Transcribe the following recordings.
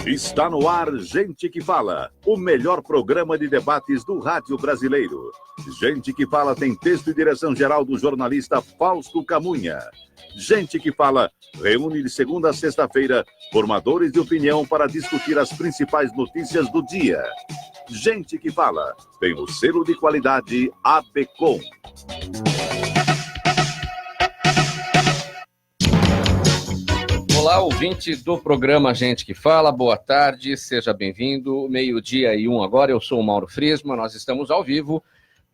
Está no ar Gente que Fala, o melhor programa de debates do rádio brasileiro. Gente que Fala tem texto e direção geral do jornalista Fausto Camunha. Gente que Fala reúne de segunda a sexta-feira formadores de opinião para discutir as principais notícias do dia. Gente que Fala tem o selo de qualidade ABCOM. Olá, ouvinte do programa Gente que Fala, boa tarde, seja bem-vindo, 12:01 agora, eu sou o Mauro Friesman, nós estamos ao vivo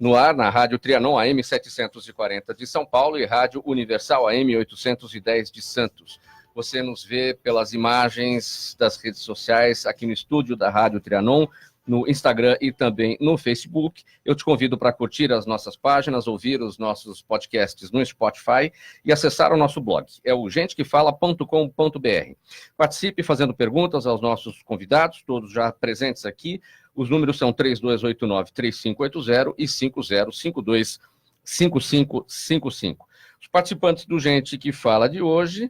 no ar na Rádio Trianon AM 740 de São Paulo e Rádio Universal AM 810 de Santos. Você nos vê pelas imagens das redes sociais aqui no estúdio da Rádio Trianon, no Instagram e também no Facebook. Eu te convido para curtir as nossas páginas, ouvir os nossos podcasts no Spotify e acessar o nosso blog. É o gentequefala.com.br. Participe fazendo perguntas aos nossos convidados, todos já presentes aqui. Os números são 3289-3580 e 5052-5555. Os participantes do Gente que Fala de hoje...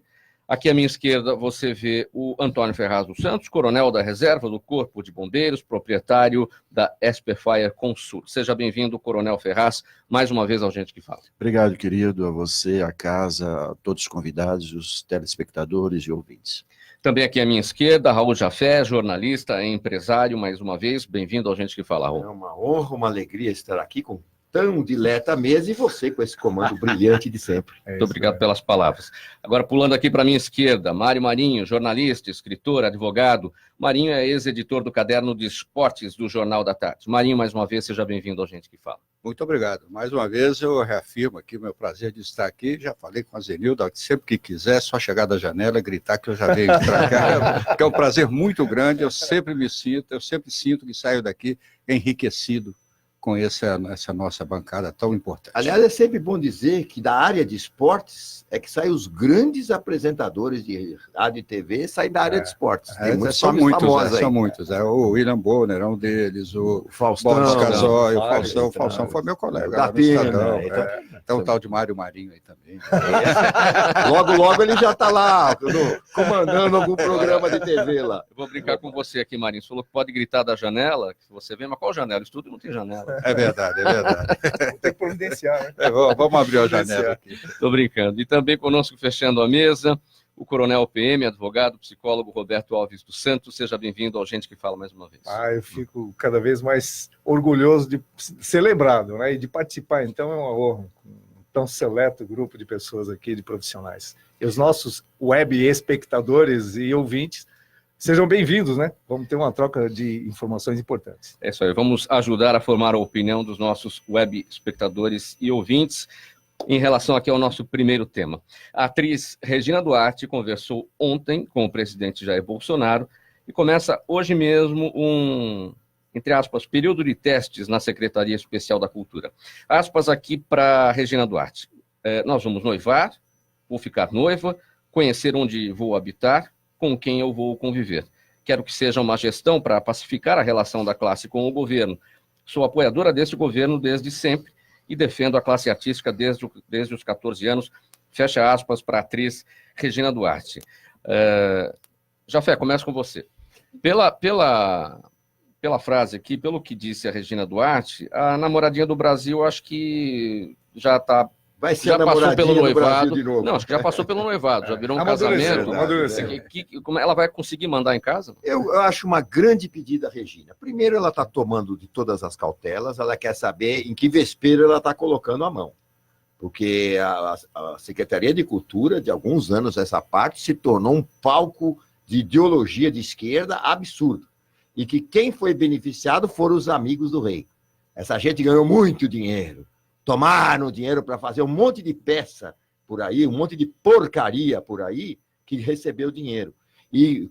Aqui à minha esquerda você vê o Antônio Ferraz dos Santos, coronel da reserva do Corpo de Bombeiros, proprietário da Esperfire Consur. Seja bem-vindo, coronel Ferraz, mais uma vez ao Gente que Fala. Obrigado, querido, a você, a casa, a todos os convidados, os telespectadores e ouvintes. Também aqui à minha esquerda, Raul Jafé, jornalista e empresário, mais uma vez, bem-vindo ao Gente que Fala, Raul. É uma honra, uma alegria estar aqui com tão dileta mesa e você com esse comando brilhante de sempre. Muito obrigado pelas palavras. Agora, pulando aqui para a minha esquerda, Mário Marinho, jornalista, escritor, advogado. Marinho é ex-editor do Caderno de Esportes do Jornal da Tarde. Marinho, mais uma vez, seja bem-vindo ao Gente que Fala. Muito obrigado. Mais uma vez, eu reafirmo aqui o meu prazer de estar aqui. Já falei com a Zenilda, sempre que quiser, só chegar da janela e gritar que eu já venho para cá, que é um prazer muito grande. Eu sempre sinto que saio daqui enriquecido com essa nossa bancada tão importante. Aliás, é sempre bom dizer que da área de esportes é que saem os grandes apresentadores de rádio e TV, saem da área de esportes. Tem muitos famosos aí. São muitos. O William Bonner é um deles, o Faustão, Boris Casoy, o Faustão foi meu colega. Da Pena. Então o tal de Mário Marinho aí também. Logo ele já está lá, comandando algum programa de TV lá. Eu vou brincar com você aqui, Marinho. Você falou que pode gritar da janela, que você vê, mas qual janela? O estúdio não tem janela. É verdade. Tem que providenciar, né? Vamos abrir a janela aqui. Estou brincando. E também conosco, fechando a mesa, o coronel PM, advogado, psicólogo Roberto Alves dos Santos. Seja bem-vindo ao Gente que Fala mais uma vez. Eu fico cada vez mais orgulhoso de ser lembrado, né? E de participar, então, é uma honra. Um tão seleto grupo de pessoas aqui, de profissionais. E os nossos web espectadores e ouvintes, sejam bem-vindos, né? Vamos ter uma troca de informações importantes. É isso aí, vamos ajudar a formar a opinião dos nossos web espectadores e ouvintes em relação aqui ao nosso primeiro tema. A atriz Regina Duarte conversou ontem com o presidente Jair Bolsonaro e começa hoje mesmo um, entre aspas, período de testes na Secretaria Especial da Cultura. Aspas aqui para Regina Duarte. Nós vamos noivar, vou ficar noiva, conhecer onde vou habitar, com quem eu vou conviver. Quero que seja uma gestão para pacificar a relação da classe com o governo. Sou apoiadora desse governo desde sempre e defendo a classe artística desde os 14 anos. Fecha aspas para a atriz Regina Duarte. Jafé, começo com você. Pela frase aqui, pelo que disse a Regina Duarte, a namoradinha do Brasil acho que já está... Já passou pelo noivado. Não, acho que já passou pelo noivado, já virou um casamento. Como ela vai conseguir mandar em casa? Eu acho uma grande pedida, Regina. Primeiro, ela está tomando de todas as cautelas, ela quer saber em que vespeiro ela está colocando a mão. Porque a Secretaria de Cultura, de alguns anos essa parte, se tornou um palco de ideologia de esquerda absurdo. E que quem foi beneficiado foram os amigos do rei. Essa gente ganhou muito dinheiro. Tomaram dinheiro para fazer um monte de peça por aí, um monte de porcaria por aí, que recebeu dinheiro. E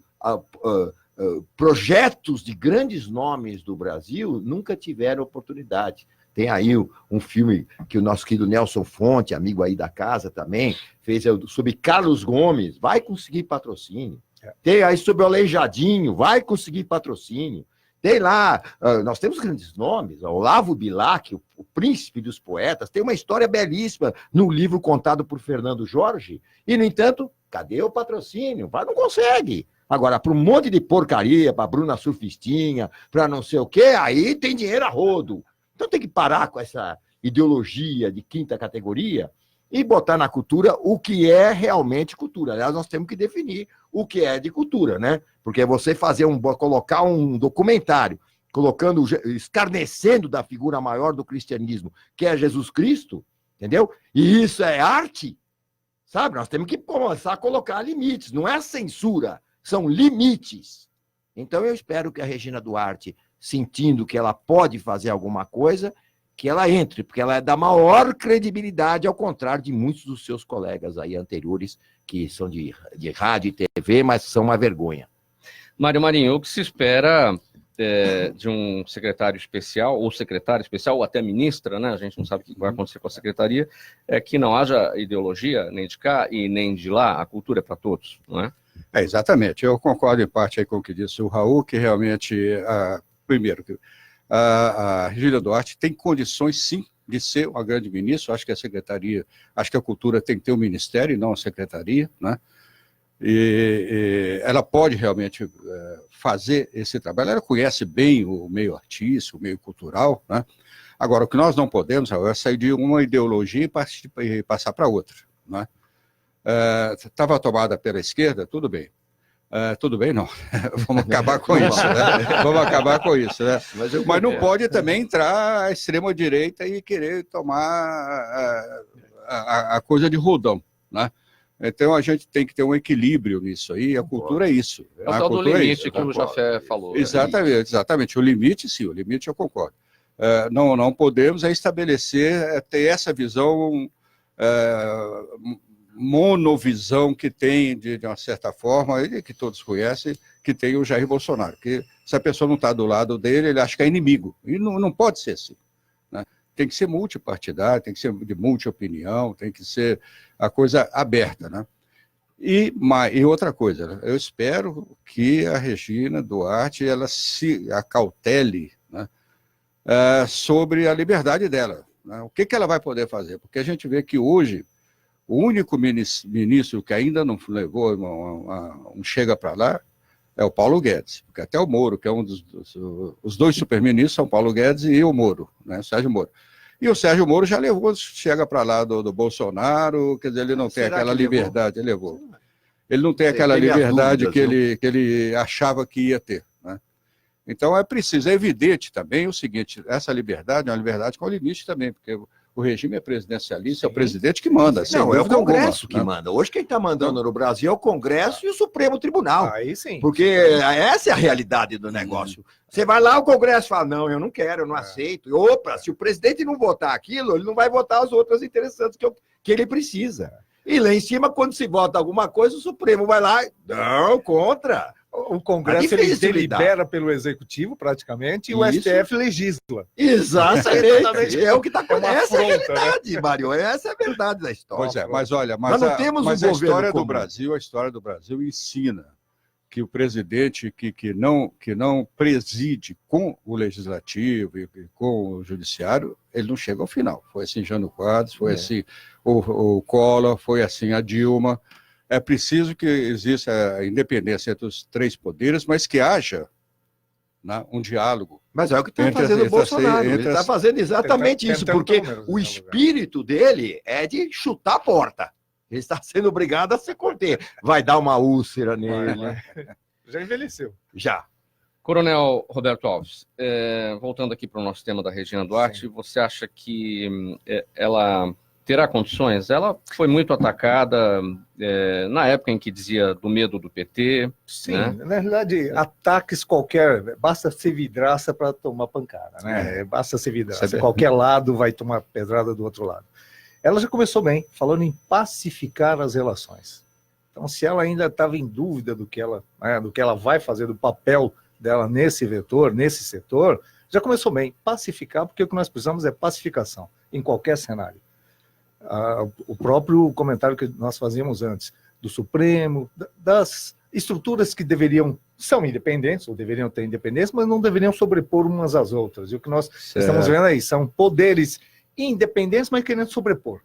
projetos de grandes nomes do Brasil nunca tiveram oportunidade. Tem aí um filme que o nosso querido Nelson Fonte, amigo aí da casa também, fez sobre Carlos Gomes, vai conseguir patrocínio. Tem aí sobre o Aleijadinho, vai conseguir patrocínio. Tem lá, nós temos grandes nomes, Olavo Bilac, o príncipe dos poetas, tem uma história belíssima no livro contado por Fernando Jorge, e, no entanto, cadê o patrocínio? Não consegue. Agora, para um monte de porcaria, para Bruna Surfistinha, para não sei o quê, aí tem dinheiro a rodo. Então tem que parar com essa ideologia de quinta categoria e botar na cultura o que é realmente cultura. Aliás, nós temos que definir o que é de cultura, né? Porque você colocar um documentário, escarnecendo da figura maior do cristianismo, que é Jesus Cristo, entendeu? E isso é arte, sabe? Nós temos que começar a colocar limites. Não é censura, são limites. Então eu espero que a Regina Duarte, sentindo que ela pode fazer alguma coisa, que ela entre, porque ela é da maior credibilidade, ao contrário de muitos dos seus colegas aí anteriores, que são de rádio e TV, mas são uma vergonha. Mário Marinho, o que se espera de um secretário especial, ou secretária especial, ou até ministra, né? A gente não sabe o que vai acontecer com a secretaria, é que não haja ideologia nem de cá e nem de lá, a cultura é para todos, não é? Exatamente, eu concordo em parte aí com o que disse o Raul, que realmente, primeiro, a Regina Duarte tem condições, sim, de ser uma grande ministra. Acho que a secretaria, acho que a cultura tem que ter um ministério e não a secretaria, né? E ela pode realmente fazer esse trabalho. Ela conhece bem o meio artístico, o meio cultural, né? Agora, o que nós não podemos, Raul, é sair de uma ideologia e passar para outra, né? Estava tomada pela esquerda, tudo bem. Tudo bem, não. Vamos acabar com isso, né? Vamos acabar com isso, né? Mas não pode também entrar a extrema-direita e querer tomar a coisa de roldão, né? Então a gente tem que ter um equilíbrio nisso aí, a cultura é isso. É o tal do limite que o Jafé falou. Exatamente, exatamente. O limite, sim, o limite eu concordo. Não podemos estabelecer, ter essa visão monovisão que tem, de uma certa forma, e que todos conhecem, que tem o Jair Bolsonaro, que se a pessoa não está do lado dele, ele acha que é inimigo, e não pode ser assim, né? Tem que ser multipartidário, tem que ser de multi-opinião, tem que ser a coisa aberta, né? E outra coisa, eu espero que a Regina Duarte, ela se acautele, né, sobre a liberdade dela, né? O que ela vai poder fazer? Porque a gente vê que hoje o único ministro que ainda não levou um chega para lá é o Paulo Guedes, porque até o Moro, que é os dois superministros são Paulo Guedes e o Moro, né, o Sérgio Moro. E o Sérgio Moro já levou, chega para lá do Bolsonaro, quer dizer, ele não tem aquela liberdade, ele levou. Ele não tem aquela liberdade que ele achava que ia ter, né? Então é preciso, é evidente também o seguinte, essa liberdade é uma liberdade com limite também, porque o regime é presidencialista, é o presidente que manda. Não, é o Congresso que manda. Hoje quem está mandando no Brasil é o Congresso e o Supremo Tribunal. Aí sim. Porque essa é a realidade do negócio. Você vai lá, o Congresso fala, não, eu não quero, eu não aceito. E, opa, se o presidente não votar aquilo, ele não vai votar as outras interessantes que ele precisa. E lá em cima, quando se vota alguma coisa, o Supremo vai lá, não, contra. O Congresso ele delibera pelo Executivo, praticamente, e o STF legisla. Exatamente. É o que está acontecendo. Essa é a realidade, né, Mário. Essa é a verdade da história. Pois é, mas olha, não temos a história do Brasil, a história do Brasil ensina que o presidente que não preside com o Legislativo e com o Judiciário, ele não chega ao final. Foi assim Jânio Quadros, foi assim o Collor, foi assim a Dilma. É preciso que exista a independência entre os três poderes, mas que haja, né, um diálogo. Mas é o que está fazendo o Bolsonaro. Ele está fazendo exatamente isso, porque o espírito dele é de chutar a porta. Ele está sendo obrigado a se conter. Vai dar uma úlcera nele. Já envelheceu. Já. Coronel Roberto Alves, voltando aqui para o nosso tema da Regina Duarte, você acha que ela terá condições? Ela foi muito atacada na época em que dizia do medo do PT. Sim, né? Na realidade, ataques qualquer, basta ser vidraça para tomar pancada, né? Basta ser vidraça, qualquer lado vai tomar pedrada do outro lado. Ela já começou bem, falando em pacificar as relações. Então, se ela ainda estava em dúvida do que ela vai fazer, do papel dela nesse vetor, nesse setor, já começou bem, pacificar, porque o que nós precisamos é pacificação, em qualquer cenário. O próprio comentário que nós fazíamos antes, do Supremo, das estruturas que são independentes, ou deveriam ter independência, mas não deveriam sobrepor umas às outras. E o que nós estamos vendo aí são poderes independentes, mas querendo sobrepor.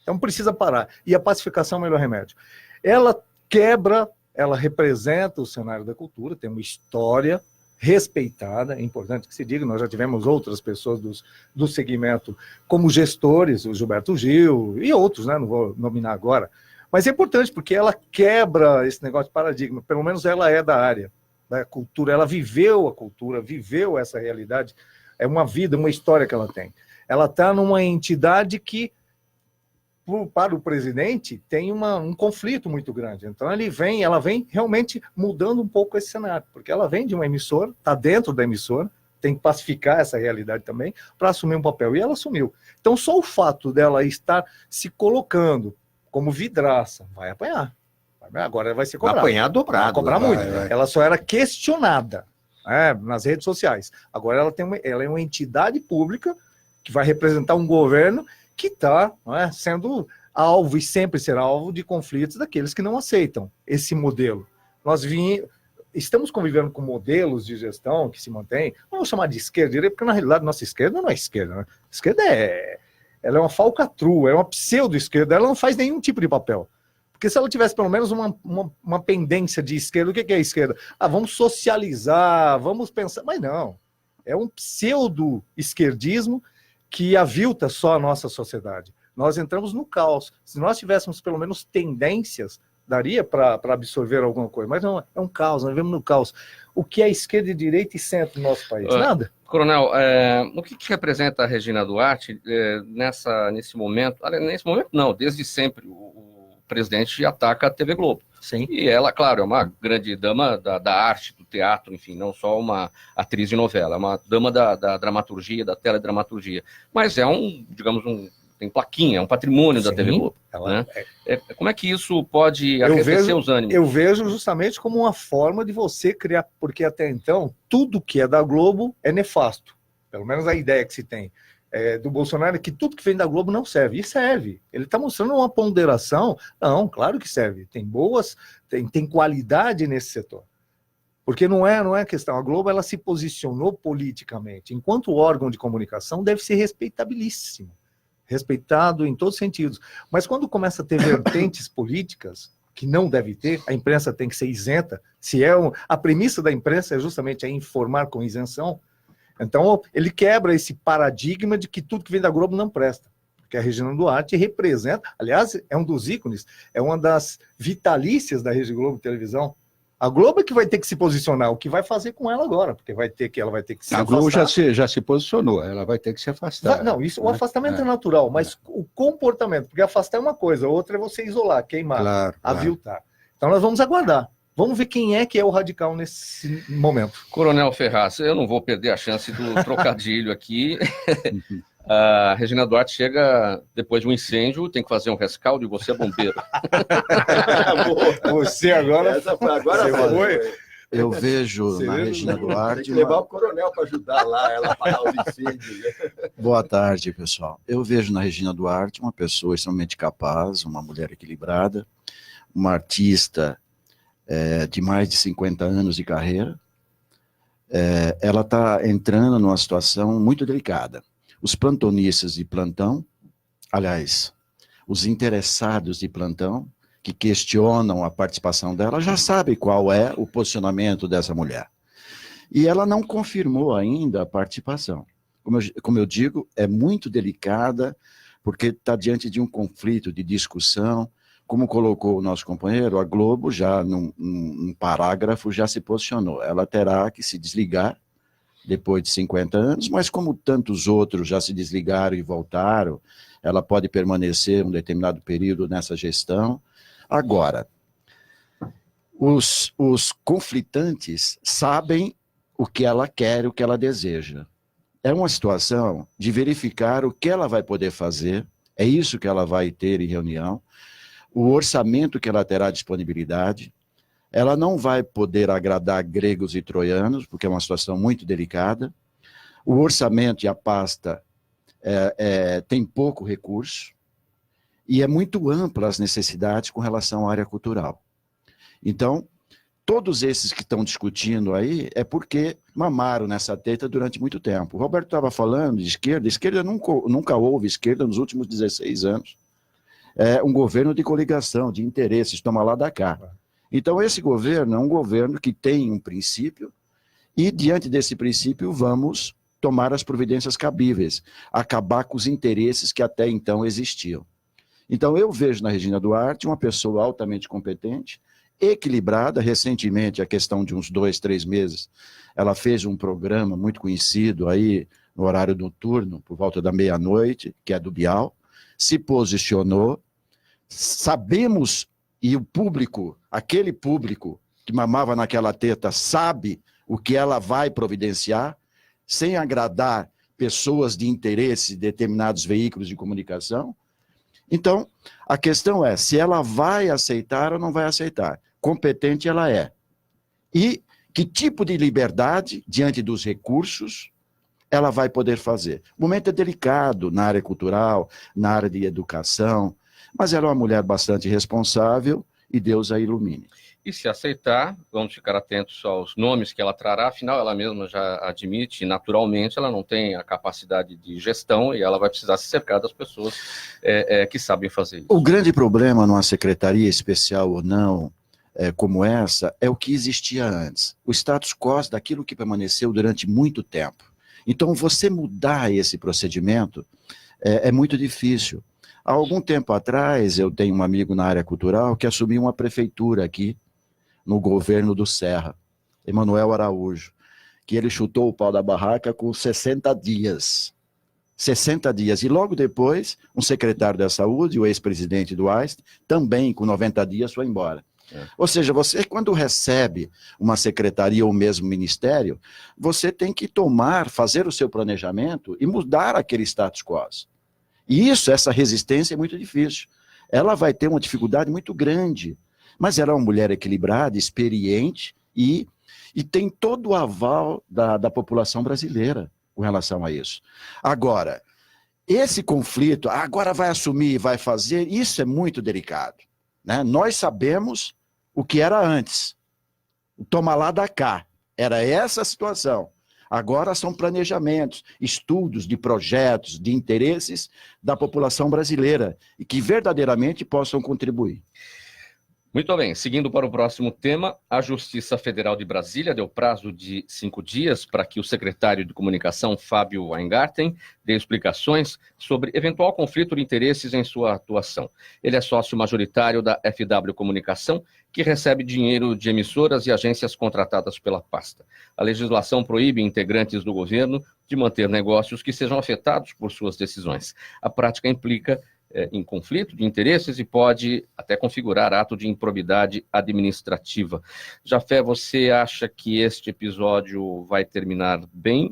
Então precisa parar. E a pacificação é o melhor remédio. Ela quebra ela representa o cenário da cultura, tem uma história respeitada, é importante que se diga, nós já tivemos outras pessoas do segmento como gestores, o Gilberto Gil e outros, né, não vou nominar agora, mas é importante porque ela quebra esse negócio de paradigma, pelo menos ela é da área da cultura, ela viveu a cultura, viveu essa realidade, é uma vida, uma história que ela tem. Ela está numa entidade que, para o presidente, tem um conflito muito grande. Então ela vem realmente mudando um pouco esse cenário, porque ela vem de uma emissora, está dentro da emissora, tem que pacificar essa realidade também, para assumir um papel. E ela assumiu. Então só o fato dela estar se colocando como vidraça, vai apanhar. Agora ela vai ser cobrada. Vai apanhar dobrado. Vai cobrar muito. Vai. Ela só era questionada nas redes sociais. Agora ela é uma entidade pública que vai representar um governo que está sendo alvo e sempre será alvo de conflitos daqueles que não aceitam esse modelo. Estamos convivendo com modelos de gestão que se mantêm, não vou chamar de esquerda e direita, porque na realidade nossa esquerda não é esquerda. Né? A esquerda ela é uma falcatrua, é uma pseudo-esquerda, ela não faz nenhum tipo de papel. Porque se ela tivesse pelo menos uma pendência de esquerda, o que é a esquerda? Vamos socializar, vamos pensar, mas não. É um pseudo-esquerdismo que avilta só a nossa sociedade. Nós entramos no caos. Se nós tivéssemos pelo menos tendências, daria para absorver alguma coisa, mas não, é um caos, nós vivemos no caos. O que é esquerda e direita e centro no nosso país? Nada. Coronel, o que representa a Regina Duarte nesse momento? Nesse momento não, desde sempre o presidente ataca a TV Globo. Sim. E ela, claro, é uma grande dama da arte, do teatro, enfim, não só uma atriz de novela, é uma dama da dramaturgia, da teledramaturgia. Mas tem plaquinha, é um patrimônio da TV Globo. Né? Como é que isso pode aquecer os ânimos? Eu vejo justamente como uma forma de você criar, porque até então, tudo que é da Globo é nefasto. Pelo menos a ideia que se tem do Bolsonaro é que tudo que vem da Globo não serve. E serve. Ele está mostrando uma ponderação. Não, claro que serve. Tem qualidade nesse setor. Porque não é questão. A Globo ela se posicionou politicamente. Enquanto órgão de comunicação, deve ser respeitabilíssimo. Respeitado em todos os sentidos. Mas quando começa a ter vertentes políticas, que não deve ter, a imprensa tem que ser isenta. A premissa da imprensa é justamente informar com isenção. Então, ele quebra esse paradigma de que tudo que vem da Globo não presta. Porque a Regina Duarte representa, aliás, é um dos ícones, é uma das vitalícias da Rede Globo Televisão. A Globo é que vai ter que se posicionar, o que vai fazer com ela agora, porque ela vai ter que se afastar. A Globo já se posicionou, ela vai ter que se afastar. Não, o afastamento é natural, mas o comportamento, porque afastar é uma coisa, outra é você isolar, queimar, aviltar. Então nós vamos aguardar. Vamos ver quem é que é o radical nesse momento. Coronel Ferraz, eu não vou perder a chance do trocadilho aqui. A Regina Duarte chega depois de um incêndio, tem que fazer um rescaldo e você é bombeiro. Você agora... foi. Eu vejo na Regina Duarte... Tem que levar o coronel para ajudar lá, ela a apagar os incêndios. Boa tarde, pessoal. Eu vejo na Regina Duarte uma pessoa extremamente capaz, uma mulher equilibrada, uma artista de mais de 50 anos de carreira. Ela está entrando numa situação muito delicada. Os plantonistas de plantão, aliás, os interessados de plantão, que questionam a participação dela, já sabem qual é o posicionamento dessa mulher. E ela não confirmou ainda a participação. Como eu digo, é muito delicada, porque está diante de um conflito de discussão. Como colocou o nosso companheiro, a Globo já, num parágrafo, já se posicionou. Ela terá que se desligar depois de 50 anos, mas como tantos outros já se desligaram e voltaram, ela pode permanecer um determinado período nessa gestão. Agora, os conflitantes sabem o que ela quer, o que ela deseja. É uma situação de verificar o que ela vai poder fazer, é isso que ela vai ter em reunião, o orçamento que ela terá disponibilidade. Ela não vai poder agradar gregos e troianos, porque é uma situação muito delicada. O orçamento e a pasta tem pouco recurso, e é muito ampla as necessidades com relação à área cultural. Então, todos esses que estão discutindo aí é porque mamaram nessa teta durante muito tempo. O Roberto estava falando de esquerda nunca houve esquerda nos últimos 16 anos. É um governo de coligação, de interesses, toma lá da cá. Então, esse governo é um governo que tem um princípio e, diante desse princípio, vamos tomar as providências cabíveis, acabar com os interesses que até então existiam. Então, eu vejo na Regina Duarte uma pessoa altamente competente, equilibrada. Recentemente, a questão de uns 2, 3 meses, ela fez um programa muito conhecido aí no horário noturno, por volta da meia-noite, que é do Bial, se posicionou. Sabemos, e o público, aquele público que mamava naquela teta, sabe o que ela vai providenciar, sem agradar pessoas de interesse de determinados veículos de comunicação. Então, a questão é se ela vai aceitar ou não vai aceitar. Competente ela é. E que tipo de liberdade, diante dos recursos, ela vai poder fazer. O momento é delicado na área cultural, na área de educação, mas ela é uma mulher bastante responsável e Deus a ilumine. E se aceitar, vamos ficar atentos aos nomes que ela trará, afinal ela mesma já admite, naturalmente ela não tem a capacidade de gestão e ela vai precisar se cercar das pessoas que sabem fazer isso. O grande problema numa secretaria especial ou não, como essa, é o que existia antes. O status quo daquilo que permaneceu durante muito tempo. Então, você mudar esse procedimento é muito difícil. Há algum tempo atrás, eu tenho um amigo na área cultural que assumiu uma prefeitura aqui, no governo do Serra, Emanuel Araújo, que ele chutou o pau da barraca com 60 dias. 60 dias. E logo depois, um secretário da saúde, o ex-presidente do Einstein, também com 90 dias foi embora. Ou seja, você quando recebe uma secretaria ou mesmo ministério, você tem que fazer o seu planejamento e mudar aquele status quo. E essa resistência é muito difícil. Ela vai ter uma dificuldade muito grande. Mas ela é uma mulher equilibrada, experiente e tem todo o aval da população brasileira com relação a isso. Agora, esse conflito, agora vai assumir, vai fazer, isso é muito delicado. Né? Nós sabemos o que era antes. O toma lá da cá. Era essa a situação. Agora são planejamentos, estudos de projetos, de interesses da população brasileira e que verdadeiramente possam contribuir. Muito bem, seguindo para o próximo tema, a Justiça Federal de Brasília deu prazo de 5 dias para que o secretário de Comunicação, Fábio Weingarten, dê explicações sobre eventual conflito de interesses em sua atuação. Ele é sócio majoritário da FW Comunicação, que recebe dinheiro de emissoras e agências contratadas pela pasta. A legislação proíbe integrantes do governo de manter negócios que sejam afetados por suas decisões. A prática implica em conflito de interesses e pode até configurar ato de improbidade administrativa. Jafé, você acha que este episódio vai terminar bem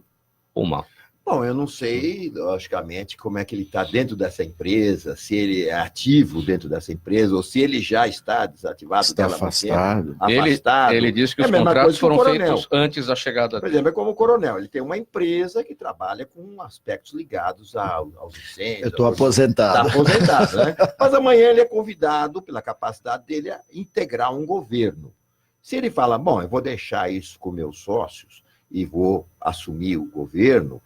ou mal? Bom, eu não sei, logicamente, como é que ele está dentro dessa empresa, se ele é ativo dentro dessa empresa, ou se ele já está desativado. Está afastado. Ele disse que os contratos foram feitos antes da chegada dele. Por exemplo, é como o coronel, ele tem uma empresa que trabalha com aspectos ligados aos incêndios. Eu estou aposentado. Está aposentado, né? Mas amanhã ele é convidado, pela capacidade dele, a integrar um governo. Se ele fala, bom, eu vou deixar isso com meus sócios e vou assumir o governo,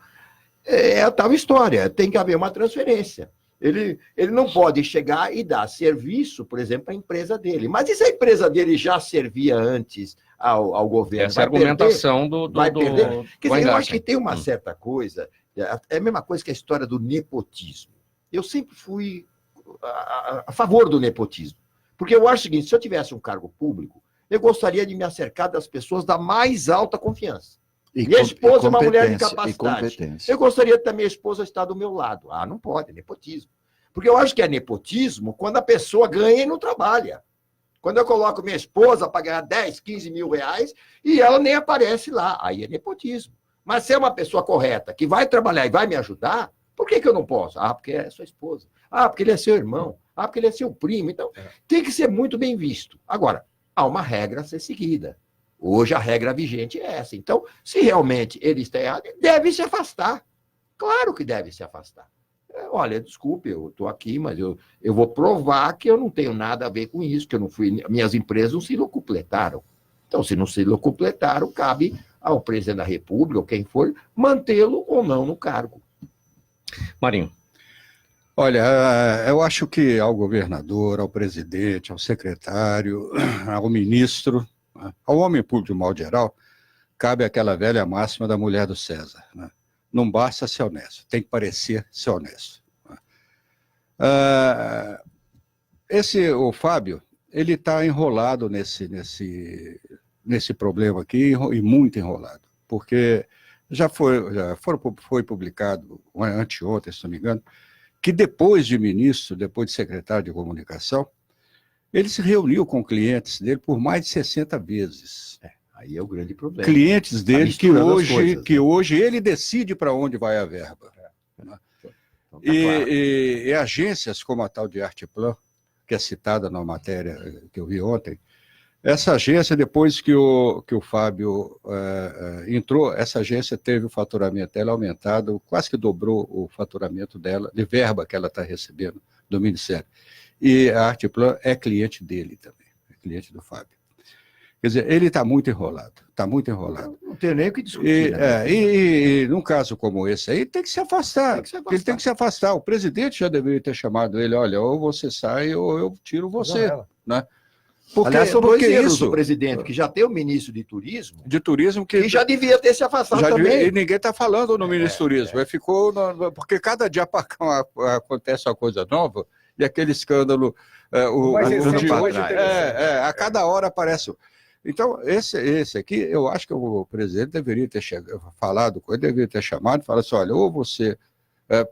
é a tal história, tem que haver uma transferência. Ele não pode chegar e dar serviço, por exemplo, à empresa dele. Mas e se a empresa dele já servia antes ao governo? Essa é a argumentação do Quer dizer, eu acho que tem uma certa coisa, é a mesma coisa que a história do nepotismo. Eu sempre fui a favor do nepotismo. Porque eu acho o seguinte, se eu tivesse um cargo público, eu gostaria de me acercar das pessoas da mais alta confiança. Minha esposa é uma mulher de capacidade. Eu gostaria da minha esposa estar do meu lado. Ah, não pode, é nepotismo. Porque eu acho que é nepotismo quando a pessoa ganha e não trabalha. Quando eu coloco minha esposa para ganhar 10, 15 mil reais e ela nem aparece lá, aí é nepotismo. Mas se é uma pessoa correta, que vai trabalhar e vai me ajudar, por que eu não posso? Ah, porque é sua esposa. Ah, porque ele é seu irmão. Ah, porque ele é seu primo. Então, tem que ser muito bem visto. Agora, há uma regra a ser seguida. Hoje a regra vigente é essa. Então, se realmente ele está errado, ele deve se afastar. Claro que deve se afastar. Olha, desculpe, eu estou aqui, mas eu vou provar que eu não tenho nada a ver com isso, que eu não fui, minhas empresas não se locupletaram. Então, se não se locupletaram, cabe ao presidente da República, ou quem for, mantê-lo ou não no cargo. Marinho. Olha, eu acho que ao governador, ao presidente, ao secretário, ao ministro, ao homem público de modo geral, cabe aquela velha máxima da mulher do César, né? Não basta ser honesto, tem que parecer ser honesto. O Fábio, ele está enrolado nesse problema aqui, e muito enrolado, porque foi publicado anteontem, se não me engano, que depois de ministro, depois de secretário de comunicação, ele se reuniu com clientes dele por mais de 60 vezes. Aí é o grande problema. Clientes dele que hoje ele decide para onde vai a verba. Então, tá E agências como a tal de Arteplan, que é citada na matéria que eu vi ontem, essa agência, depois que o Fábio entrou, essa agência teve o faturamento dela aumentado, quase que dobrou o faturamento dela, de verba que ela está recebendo do Ministério. E a Arteplan é cliente dele também, é cliente do Fábio. Quer dizer, ele está muito enrolado, está muito enrolado. Não tem nem o que discutir. E num caso como esse aí, tem que se afastar. Ele tem que se afastar. O presidente já deveria ter chamado ele, olha, ou você sai ou eu tiro você, né? Aliás, são dois erros do presidente, que já tem o ministro de turismo, que já devia ter se afastado também. E ninguém está falando no ministro do turismo. Porque cada dia acontece uma coisa nova, e aquele escândalo a cada hora aparece. Então, esse aqui, eu acho que o presidente deveria ter falado com ele, deveria ter chamado e falado assim, olha, ou você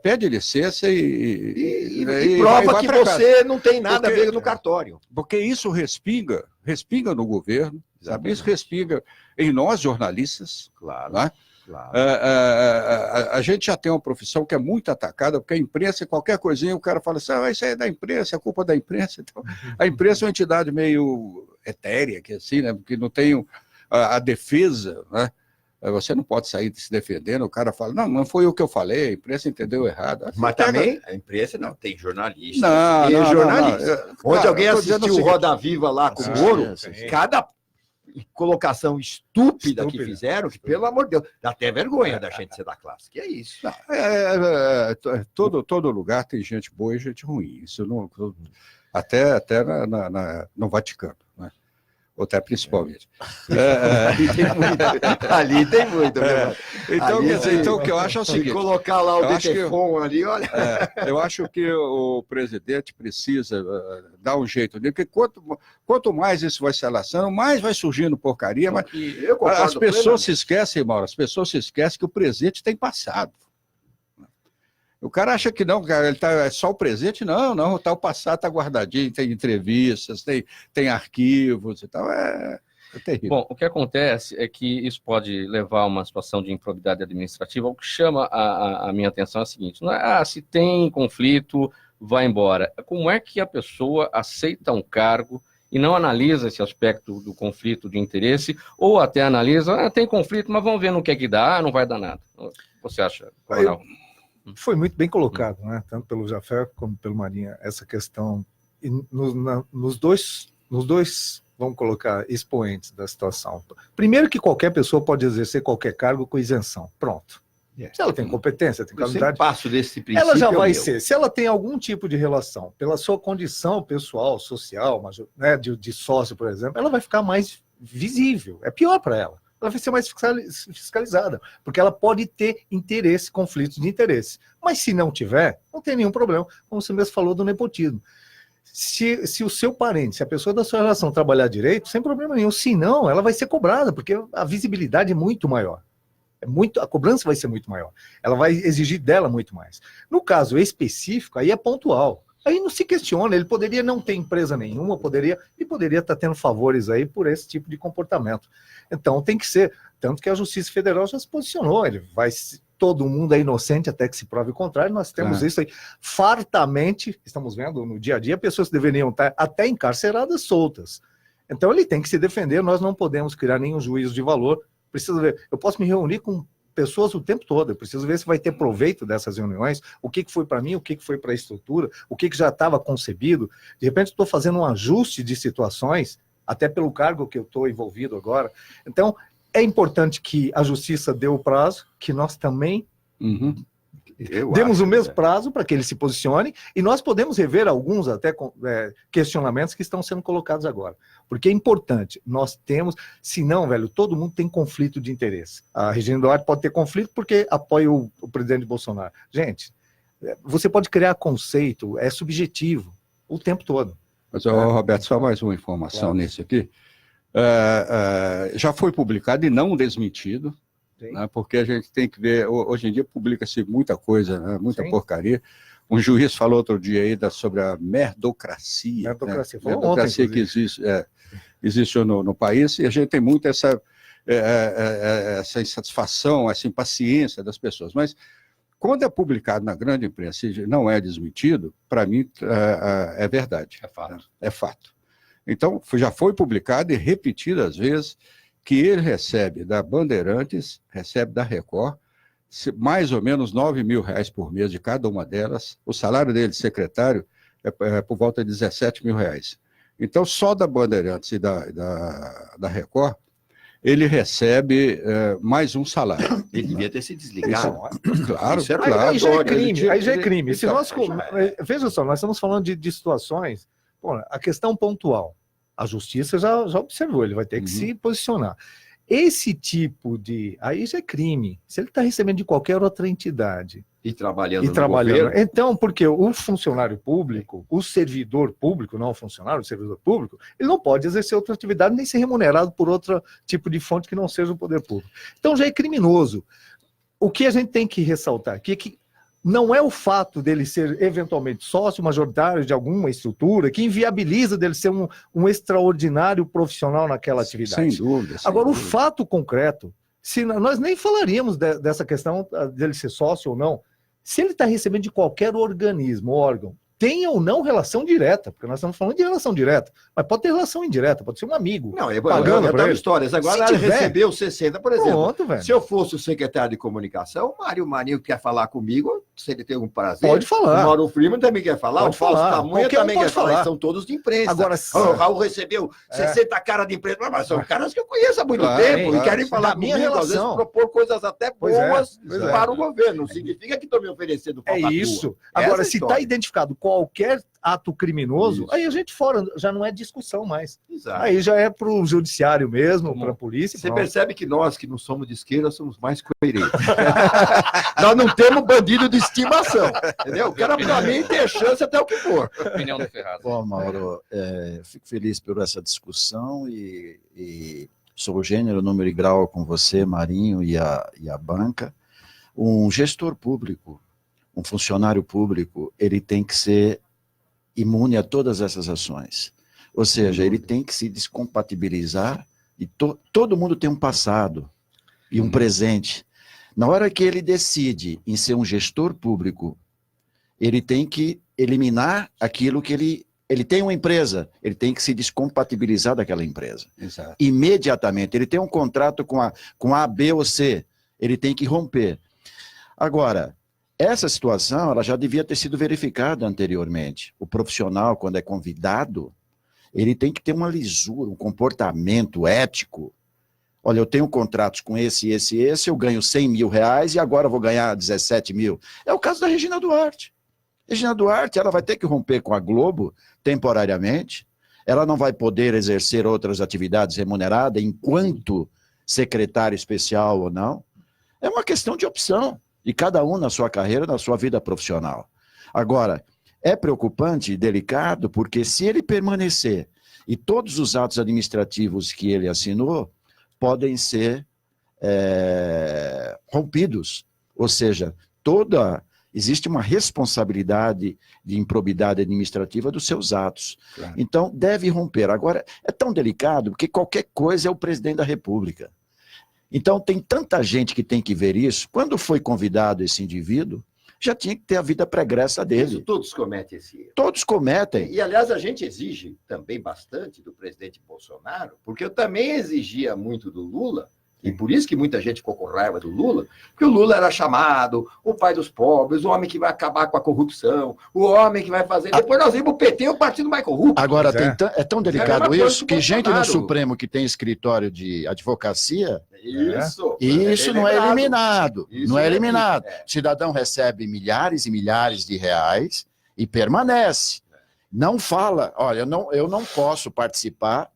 pede licença e prova que você não tem nada a ver no cartório. Porque isso respinga no governo, sabe? Isso respinga em nós, jornalistas. Claro. Né? Claro. A gente já tem uma profissão que é muito atacada, porque a imprensa, qualquer coisinha, o cara fala assim, isso aí é da imprensa, é culpa da imprensa. Então, a imprensa é uma entidade meio etérea, que assim, né? Porque não tem a defesa, né? Você não pode sair se defendendo, o cara fala, não foi o que eu falei, a imprensa entendeu errado. Mas também a imprensa não, tem jornalista. Tem jornalista. Onde alguém assistiu o Roda Viva lá com o Moro, cada colocação estúpida que fizeram, que, pelo amor de Deus, dá até vergonha da gente ser da classe. Que é isso? Todo lugar tem gente boa e gente ruim. Isso não, até no Vaticano, né? Ou até principalmente. Ali tem muito. Então, quer dizer, então, o que eu acho é o seguinte... Se colocar lá o Detefon ali, olha... eu acho que o presidente precisa dar um jeito dele, porque quanto mais isso vai se alastrando, mais vai surgindo porcaria, mas as pessoas se esquecem, Mauro, as pessoas se esquecem que o presente tem passado. O cara acha que não, cara, ele é só o presente, não, tá, o passado está guardadinho, tem entrevistas, tem arquivos e tal, é terrível. Bom, o que acontece é que isso pode levar a uma situação de improbidade administrativa. O que chama a minha atenção é o seguinte, não é, se tem conflito, vai embora. Como é que a pessoa aceita um cargo e não analisa esse aspecto do conflito de interesse, ou até analisa, tem conflito, mas vamos ver no que é que dá, não vai dar nada. Você acha, Coronel? Foi muito bem colocado, né? Tanto pelo Jafé como pelo Marinha, essa questão. E nos dois, vamos colocar, expoentes da situação. Primeiro que qualquer pessoa pode exercer qualquer cargo com isenção. Pronto. Se ela tem competência, tem qualidade, passo desse princípio, ela já vai ser. Se ela tem algum tipo de relação, pela sua condição pessoal, social, né, de sócio, por exemplo, ela vai ficar mais visível. É pior para ela. Ela vai ser mais fiscalizada, porque ela pode ter interesse, conflitos de interesse. Mas se não tiver, não tem nenhum problema, como você mesmo falou do nepotismo. Se o seu parente, se a pessoa da sua relação trabalhar direito, sem problema nenhum. Se não, ela vai ser cobrada, porque a visibilidade é muito maior. A cobrança vai ser muito maior. Ela vai exigir dela muito mais. No caso específico, aí é pontual. Aí não se questiona, ele poderia não ter empresa nenhuma, poderia estar tendo favores aí por esse tipo de comportamento. Então tem que ser, tanto que a Justiça Federal já se posicionou, todo mundo é inocente até que se prove o contrário, nós temos isso aí fartamente, estamos vendo no dia a dia, pessoas que deveriam estar até encarceradas soltas. Então ele tem que se defender, nós não podemos criar nenhum juízo de valor, preciso ver, eu posso me reunir com pessoas o tempo todo, eu preciso ver se vai ter proveito dessas reuniões, o que foi para mim, o que foi para a estrutura, o que já estava concebido, de repente estou fazendo um ajuste de situações, até pelo cargo que eu estou envolvido agora. Então, é importante que a Justiça dê o prazo, que nós também Demos o mesmo prazo para que ele se posicione e nós podemos rever alguns até questionamentos que estão sendo colocados agora. Porque é importante, nós temos, senão, velho, todo mundo tem conflito de interesse. A Regina Duarte pode ter conflito porque apoia o presidente Bolsonaro. Gente, você pode criar conceito, é subjetivo, o tempo todo. Mas, Roberto, só mais uma informação nisso aqui. Já foi publicado e não desmentido, né, porque a gente tem que ver, hoje em dia publica-se muita coisa, né, muita porcaria. Um juiz falou outro dia aí sobre a merdocracia. Merdocracia, né, merdocracia que existe no país, e a gente tem muito essa insatisfação, essa impaciência das pessoas. Mas quando é publicado na grande imprensa e não é desmentido, para mim é verdade. É fato. É fato. Então, já foi publicado e repetidas vezes que ele recebe da Bandeirantes, recebe da Record, mais ou menos R$9.000 por mês de cada uma delas. O salário dele de secretário é por volta de R$17.000. Então, só da Bandeirantes e da Record, ele recebe mais um salário. Ele devia ter se desligado. Claro, Isso era Aí já é crime, aí já é crime. Então, Veja só, nós estamos falando de situações, a questão pontual. A justiça já observou, ele vai ter que se posicionar. Esse tipo de... Aí já é crime. Se ele está recebendo de qualquer outra entidade... E trabalhando no governo. Então, porque o funcionário público, o servidor público, não o funcionário, o servidor público, ele não pode exercer outra atividade nem ser remunerado por outro tipo de fonte que não seja o poder público. Então já é criminoso. O que a gente tem que ressaltar aqui é que não é o fato dele ser eventualmente sócio majoritário de alguma estrutura que inviabiliza dele ser um extraordinário profissional naquela atividade. Sem dúvida. Agora, o fato concreto, se nós nem falaríamos dessa questão dele ser sócio ou não, se ele está recebendo de qualquer organismo, órgão, tenha ou não relação direta, porque nós estamos falando de relação direta, mas pode ter relação indireta, pode ser um amigo. Não, pagando para ele. Histórias. Agora ele recebeu 60, por exemplo. Pronto, velho. Se eu fosse o secretário de comunicação, o Mário Marinho quer falar comigo, se ele tem algum prazer. Pode falar. O Mauro Freeman também quer falar, Pode o Fausto falar. Tamanha Qualquer também um quer pode falar. falar. São todos de imprensa. Agora, o Raul recebeu 60 caras de imprensa, mas são caras que eu conheço há muito tempo e querem falar Da minha comigo, às vezes relação. propor coisas até Pois é, boas pois é. para o governo. Não significa que estou me oferecendo É falcatrua. isso. Essa Agora, é a se está história. identificado qualquer ato criminoso, Isso. aí a gente fora, já não é discussão mais. Exato. Aí já é para o judiciário mesmo, para a polícia. Você pronto. percebe que nós, que não somos de esquerda, somos mais coerentes. Nós não temos bandido de estimação. Entendeu? O cara, pra mim, tem chance até o que for. Opinião do Ferraz. Bom, Mauro, fico feliz por essa discussão e sou gênero, número e grau com você, Marinho, e a banca. Um gestor público, um funcionário público, ele tem que ser imune a todas essas ações. Ou seja, ele tem que se descompatibilizar e todo mundo tem um passado e um presente. Na hora que ele decide em ser um gestor público, ele tem que eliminar aquilo que ele tem uma empresa, ele tem que se descompatibilizar daquela empresa. Exato. Imediatamente. Ele tem um contrato com A, B ou C, ele tem que romper. Agora, essa situação ela já devia ter sido verificada anteriormente. O profissional, quando é convidado, ele tem que ter uma lisura, um comportamento ético. Olha, eu tenho contratos com esse, eu ganho R$100 mil e agora eu vou ganhar 17 mil. É o caso da Regina Duarte. Regina Duarte, ela vai ter que romper com a Globo temporariamente, ela não vai poder exercer outras atividades remuneradas enquanto secretária especial ou não. É uma questão de opção, de cada um na sua carreira, na sua vida profissional. Agora, é preocupante e delicado porque se ele permanecer e todos os atos administrativos que ele assinou podem ser rompidos, ou seja, existe uma responsabilidade de improbidade administrativa dos seus atos. Claro. Então, deve romper. Agora, é tão delicado porque qualquer coisa é o presidente da República. Então, tem tanta gente que tem que ver isso. Quando foi convidado esse indivíduo, já tinha que ter a vida pregressa dele. Todos cometem esse erro. Todos cometem. E, aliás, a gente exige também bastante do presidente Bolsonaro, porque eu também exigia muito do Lula, E por isso que muita gente ficou com raiva do Lula, porque o Lula era chamado o pai dos pobres, o homem que vai acabar com a corrupção, o homem que vai fazer... Depois nós vimos o PT, o partido mais corrupto. Agora, Pois é tão delicado isso que gente no Supremo que tem escritório de advocacia, isso não é eliminado. Não é eliminado. O cidadão recebe milhares e milhares de reais e permanece. Não fala, olha, eu não posso participar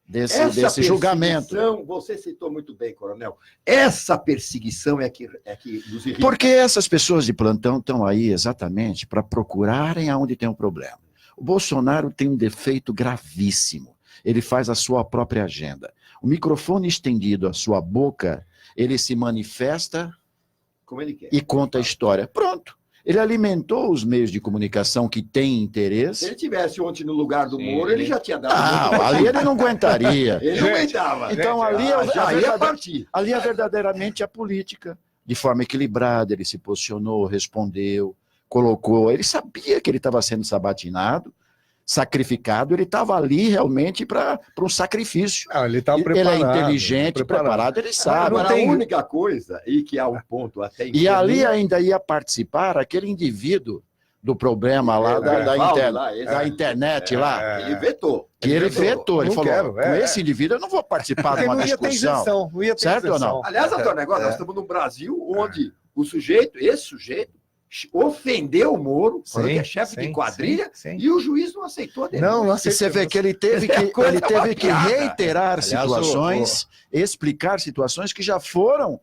desse julgamento. Você citou muito bem, coronel. Essa perseguição é que nos irrita. Porque essas pessoas de plantão estão aí exatamente para procurarem aonde tem um problema. O Bolsonaro tem um defeito gravíssimo. Ele faz a sua própria agenda. O microfone estendido à sua boca, ele se manifesta como ele quer. E conta a história. Pronto. Ele alimentou os meios de comunicação que têm interesse. Se ele tivesse ontem no lugar do Moro, ele já tinha dado. Ali ele não aguentaria. Ele não aguentava. Então ali é verdadeiramente a política. De forma equilibrada, ele se posicionou, respondeu, colocou. Ele sabia que ele estava sendo sabatinado, sacrificado, ele estava ali realmente para um sacrifício. Ele está preparado. Ele é inteligente, preparado, ele sabe. Agora, a única coisa, e que há um ponto até... E ali ainda ia participar aquele indivíduo do problema lá da internet lá. Ele vetou. Que ele vetou. Ele falou, com esse indivíduo indivíduo eu não vou participar de uma discussão. Certo ou não? Aliás, até o negócio, nós estamos no Brasil onde esse sujeito, ofendeu o Moro, falou que é chefe de quadrilha, e o juiz não aceitou a denúncia. Não aceitou. Você vê que ele teve que reiterar situações, explicar situações que já foram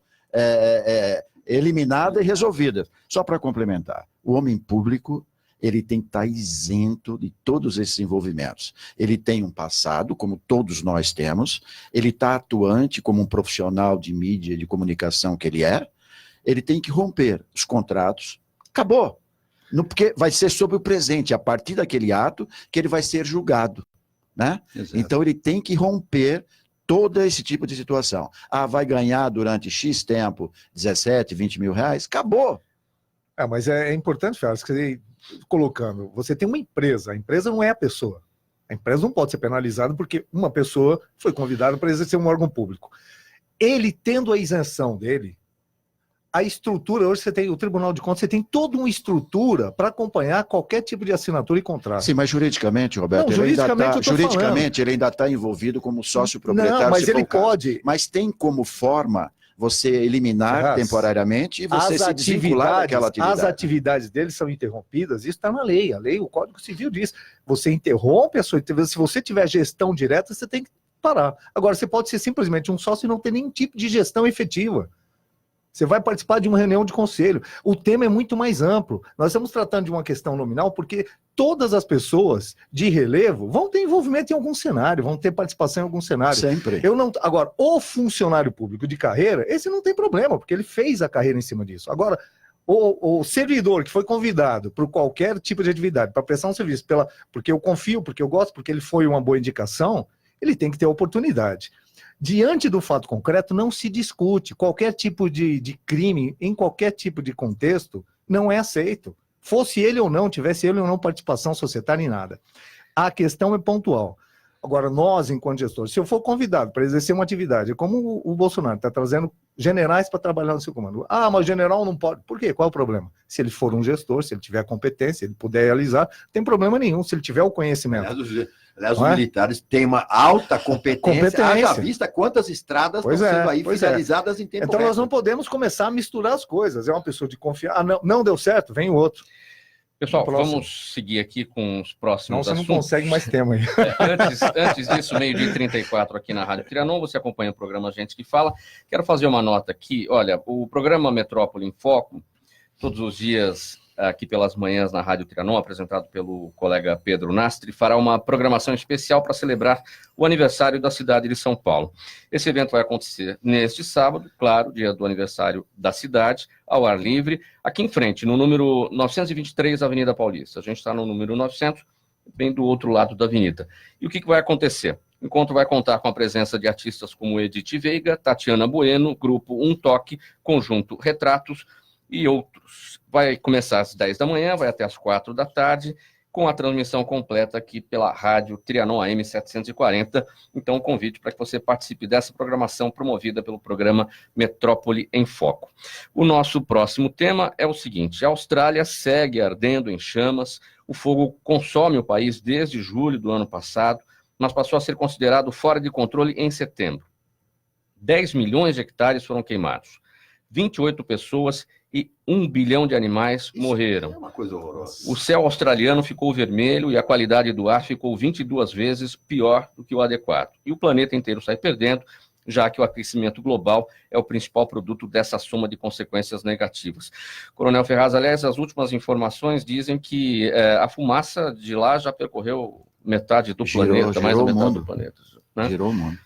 eliminadas e resolvidas. Só para complementar, o homem público, ele tem que estar isento de todos esses envolvimentos. Ele tem um passado, como todos nós temos, ele está atuante como um profissional de mídia e de comunicação que ele tem que romper os contratos. Acabou. Porque vai ser sobre o presente, a partir daquele ato que ele vai ser julgado. Né? Então ele tem que romper todo esse tipo de situação. Vai ganhar durante X tempo 17, 20 mil reais? Acabou. Mas é importante, Félix, que colocando, você tem uma empresa, a empresa não é a pessoa. A empresa não pode ser penalizada porque uma pessoa foi convidada para exercer um órgão público. Ele tendo a isenção dele, a estrutura, hoje você tem o Tribunal de Contas, você tem toda uma estrutura para acompanhar qualquer tipo de assinatura e contrato. Sim, mas juridicamente, Roberto, ele ainda está envolvido como sócio proprietário. Não, mas ele pode. Mas tem como forma você eliminar temporariamente e você se desvincular daquela atividade. As atividades dele são interrompidas, isso está na lei. A lei, o Código Civil diz. Você interrompe a sua atividade. Se você tiver gestão direta, você tem que parar. Agora, você pode ser simplesmente um sócio e não ter nenhum tipo de gestão efetiva. Você vai participar de uma reunião de conselho. O tema é muito mais amplo. Nós estamos tratando de uma questão nominal porque todas as pessoas de relevo vão ter envolvimento em algum cenário, vão ter participação em algum cenário. Sempre. Agora, o funcionário público de carreira, esse não tem problema, porque ele fez a carreira em cima disso. Agora, o servidor que foi convidado por qualquer tipo de atividade, para prestar um serviço, porque eu confio, porque eu gosto, porque ele foi uma boa indicação, ele tem que ter oportunidade. Diante do fato concreto, não se discute. Qualquer tipo de crime, em qualquer tipo de contexto, não é aceito. Fosse ele ou não, tivesse ele ou não participação societária em nada. A questão é pontual. Agora, nós, enquanto gestores, se eu for convidado para exercer uma atividade, como o Bolsonaro está trazendo generais para trabalhar no seu comando. Mas general não pode. Por quê? Qual é o problema? Se ele for um gestor, se ele tiver competência, ele puder realizar, não tem problema nenhum, se ele tiver o conhecimento. Aliás, os militares têm uma alta competência. Haja vista quantas estradas estão sendo aí finalizadas em tempo Então nós não podemos começar a misturar as coisas. É uma pessoa de confiança. Não deu certo, vem o outro. Pessoal, vamos seguir aqui com os próximos assuntos. Não, você não consegue mais tempo aí. Antes disso, 12h34 aqui na Rádio Trianon, você acompanha o programa Gente que Fala. Quero fazer uma nota aqui. Olha, o programa Metrópole em Foco, todos os dias aqui pelas manhãs na Rádio Trianon, apresentado pelo colega Pedro Nastri, fará uma programação especial para celebrar o aniversário da cidade de São Paulo. Esse evento vai acontecer neste sábado, claro, dia do aniversário da cidade, ao ar livre, aqui em frente, no número 923, Avenida Paulista. A gente está no número 900, bem do outro lado da avenida. E o que vai acontecer? O encontro vai contar com a presença de artistas como Edith Veiga, Tatiana Bueno, Grupo Um Toque, Conjunto Retratos, e outros. Vai começar às 10 da manhã, vai até às 4 da tarde, com a transmissão completa aqui pela rádio Trianon AM 740. Então, um convite para que você participe dessa programação promovida pelo programa Metrópole em Foco. O nosso próximo tema é o seguinte: a Austrália segue ardendo em chamas, o fogo consome o país desde julho do ano passado, mas passou a ser considerado fora de controle em setembro. 10 milhões de hectares foram queimados, 28 pessoas e 1 bilhão de animais morreram. É uma coisa horrorosa. O céu australiano ficou vermelho e a qualidade do ar ficou 22 vezes pior do que o adequado. E o planeta inteiro sai perdendo, já que o aquecimento global é o principal produto dessa soma de consequências negativas. Coronel Ferraz, aliás, as últimas informações dizem que a fumaça de lá já percorreu metade do planeta, mais da metade do planeta. Né? Girou o mundo.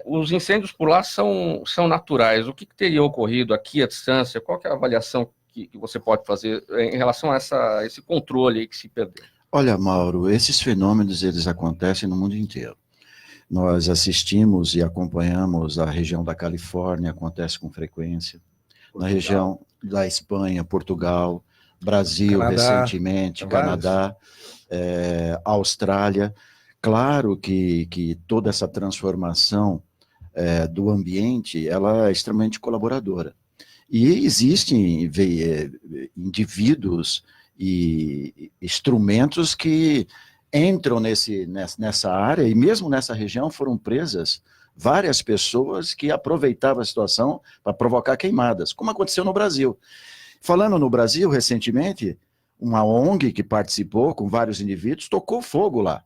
Os incêndios por lá são naturais. O que teria ocorrido aqui à distância? Qual que é a avaliação que você pode fazer em relação a esse controle aí que se perdeu? Olha, Mauro, esses fenômenos eles acontecem no mundo inteiro. Nós assistimos e acompanhamos a região da Califórnia, acontece com frequência. Na região da Espanha, Portugal, Brasil Canadá, recentemente, Canadá, Austrália. Claro que toda essa transformação do ambiente, ela é extremamente colaboradora. E existem indivíduos e instrumentos que entram nessa área, e mesmo nessa região foram presas várias pessoas que aproveitavam a situação para provocar queimadas, como aconteceu no Brasil. Falando no Brasil, recentemente, uma ONG que participou com vários indivíduos tocou fogo lá.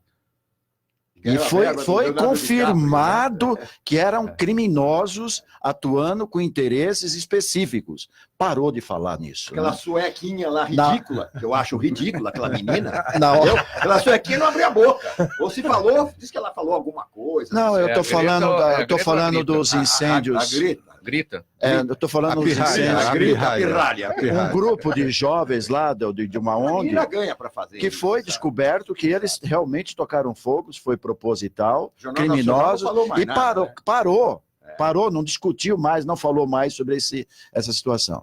E foi confirmado que eram criminosos atuando com interesses específicos. Parou de falar nisso. Aquela né? suequinha lá ridícula, que eu acho ridícula, aquela menina. Aquela suequinha não abriu a boca. Ou se falou, diz que ela falou alguma coisa. Não, eu estou falando Grita. dos incêndios. Grita. Eu estou falando dos incêndios. Pirralha. Um grupo de jovens lá de uma ONG ganha para fazer que isso, foi sabe? descoberto que eles realmente tocaram fogo, foi proposital, Jornal criminoso, Nacional não falou mais e nada, né? parou, não discutiu mais, não falou mais sobre essa situação.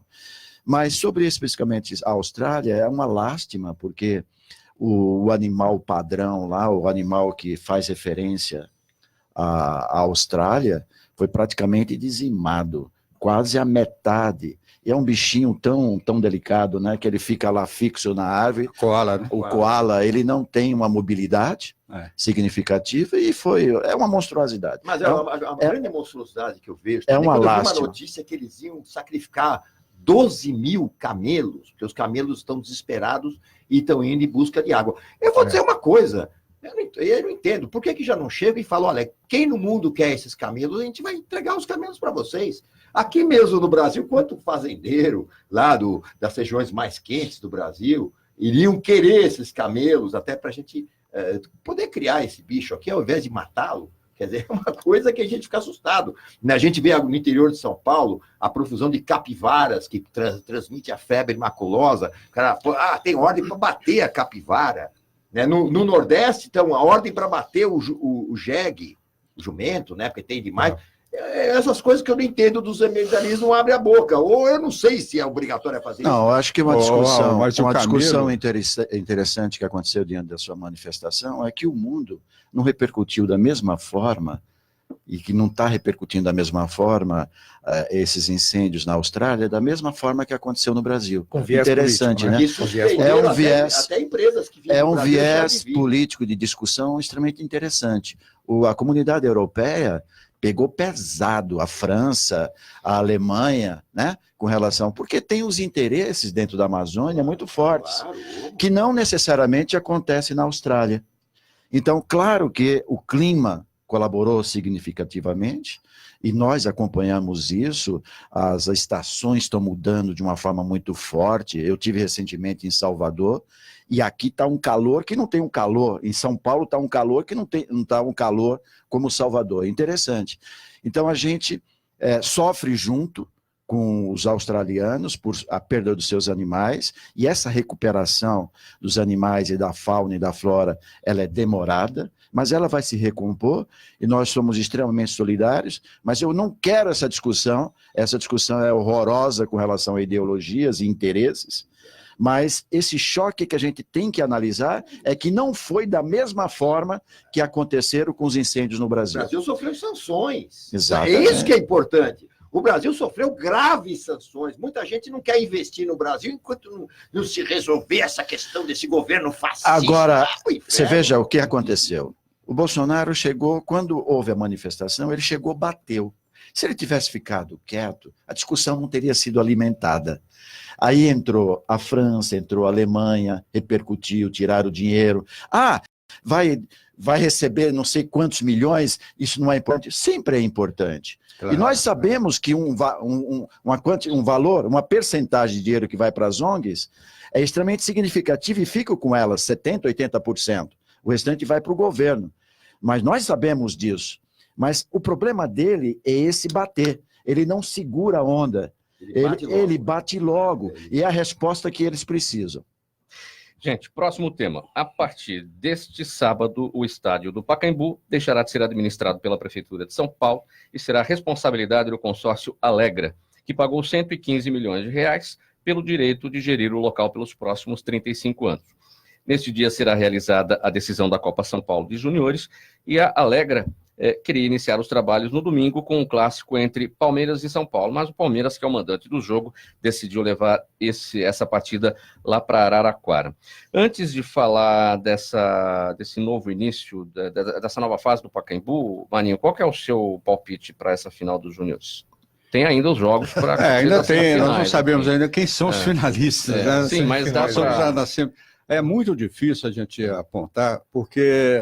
Mas sobre especificamente a Austrália, é uma lástima, porque o animal padrão lá, o animal que faz referência à Austrália, foi praticamente dizimado, quase a metade. E é um bichinho tão delicado, né, que ele fica lá fixo na árvore. Koala, né? O koala, ele não tem uma mobilidade significativa e é uma monstruosidade. Mas a grande monstruosidade que eu vejo... É uma quando eu vi lástima. uma notícia que eles iam sacrificar 12 mil camelos, porque os camelos estão desesperados e estão indo em busca de água. Eu vou dizer uma coisa... Eu não entendo. Por que já não chega e fala, olha, quem no mundo quer esses camelos, a gente vai entregar os camelos para vocês. Aqui mesmo no Brasil, quanto fazendeiro lá das regiões mais quentes do Brasil iriam querer esses camelos até para a gente poder criar esse bicho aqui, ao invés de matá-lo? Quer dizer, é uma coisa que a gente fica assustado. A gente vê no interior de São Paulo a profusão de capivaras que transmite a febre maculosa. O cara, tem ordem para bater a capivara. No Nordeste, então, a ordem para bater o jegue, o jumento, né? Porque tem demais. Essas coisas que eu não entendo dos ambientalistas, não abre a boca. Ou eu não sei se é obrigatório fazer isso. Não, eu acho que uma discussão camelo... interessante que aconteceu diante da sua manifestação é que o mundo não repercutiu da mesma forma e que não está repercutindo da mesma forma esses incêndios na Austrália, da mesma forma que aconteceu no Brasil. Com viés interessante, político, né? Isso é um viés... É um viés político de discussão extremamente interessante. A comunidade europeia pegou pesado a França, a Alemanha, né, com relação... Porque tem os interesses dentro da Amazônia muito fortes, que não necessariamente acontecem na Austrália. Então, claro que o clima colaborou significativamente, e nós acompanhamos isso, as estações estão mudando de uma forma muito forte. Eu tive recentemente em Salvador, e aqui está um calor que não tem um calor, em São Paulo está um calor que não está um calor como Salvador, é interessante. Então a gente sofre junto com os australianos por a perda dos seus animais, e essa recuperação dos animais e da fauna e da flora, ela é demorada, mas ela vai se recompor, e nós somos extremamente solidários, mas eu não quero essa discussão é horrorosa com relação a ideologias e interesses, Mas esse choque que a gente tem que analisar é que não foi da mesma forma que aconteceram com os incêndios no O Brasil. Brasil sofreu sanções. Exatamente. É isso que é importante. O Brasil sofreu graves sanções. Muita gente não quer investir no Brasil enquanto não se resolver essa questão desse governo fascista. Agora, O inferno. você veja o que aconteceu. O Bolsonaro chegou, quando houve a manifestação, ele chegou, bateu. Se ele tivesse ficado quieto, a discussão não teria sido alimentada. Aí entrou a França, entrou a Alemanha, repercutiu, tiraram o dinheiro. Ah, vai receber não sei quantos milhões, isso não é importante? Sempre é importante. Claro. E nós sabemos que um valor, uma percentagem de dinheiro que vai para as ONGs é extremamente significativo e fica com elas, 70%, 80%. O restante vai para o governo. Mas nós sabemos disso. Mas o problema dele é esse bater. Ele não segura a onda. Ele bate logo. E é a resposta que eles precisam. Gente, próximo tema. A partir deste sábado, o estádio do Pacaembu deixará de ser administrado pela Prefeitura de São Paulo e será responsabilidade do consórcio Alegra, que pagou 115 milhões de reais pelo direito de gerir o local pelos próximos 35 anos. Neste dia será realizada a decisão da Copa São Paulo de Juniores e a Alegra queria iniciar os trabalhos no domingo com um clássico entre Palmeiras e São Paulo, mas o Palmeiras, que é o mandante do jogo, decidiu levar essa partida lá para Araraquara. Antes de falar desse novo início, dessa nova fase do Pacaembu, Maninho, qual que é o seu palpite para essa final dos Juniores? Tem ainda os jogos para... ainda tem, nós não sabemos ainda quem são os finalistas. Né? Sim, mas dá para... É muito difícil a gente apontar, porque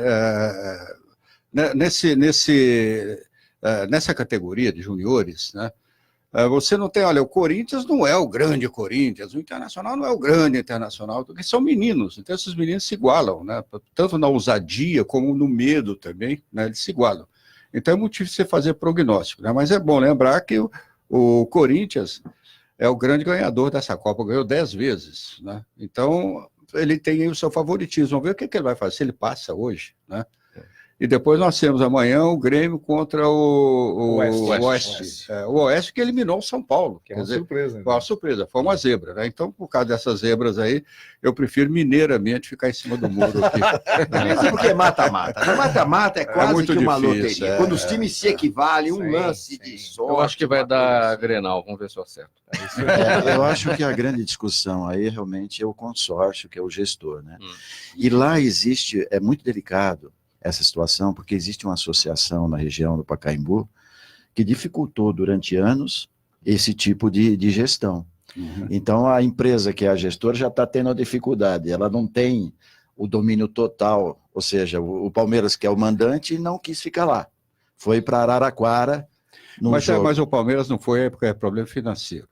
nessa categoria de juniores, né, você não tem, olha, o Corinthians não é o grande Corinthians, o Internacional não é o grande Internacional, porque são meninos, então esses meninos se igualam, né, tanto na ousadia como no medo também, né, eles se igualam. Então é muito difícil você fazer prognóstico, né, mas é bom lembrar que o Corinthians é o grande ganhador dessa Copa, ganhou 10 vezes, né, então ele tem o seu favoritismo, vamos ver o que ele vai fazer, se ele passa hoje, né. E depois nós temos amanhã o Grêmio contra o Oeste. O Oeste que eliminou o São Paulo. Que é uma surpresa. Foi uma surpresa, foi uma zebra, né? Então, por causa dessas zebras aí, eu prefiro mineiramente ficar em cima do muro aqui. Mesmo porque é mata-mata. Mata-mata é quase muito que uma difícil, loteria. Quando os times se equivalem, um lance de sorte. Eu acho que vai dar assim. Grenal, vamos ver se eu acerto. Eu acho que a grande discussão aí realmente é o consórcio, que é o gestor, né? E lá existe, é muito delicado essa situação, porque existe uma associação na região do Pacaembu que dificultou durante anos esse tipo de gestão. Então, a empresa que é a gestora já está tendo a dificuldade, ela não tem o domínio total, ou seja, o Palmeiras, que é o mandante, não quis ficar lá. Foi para Araraquara no jogo. Mas o Palmeiras não foi porque é problema financeiro.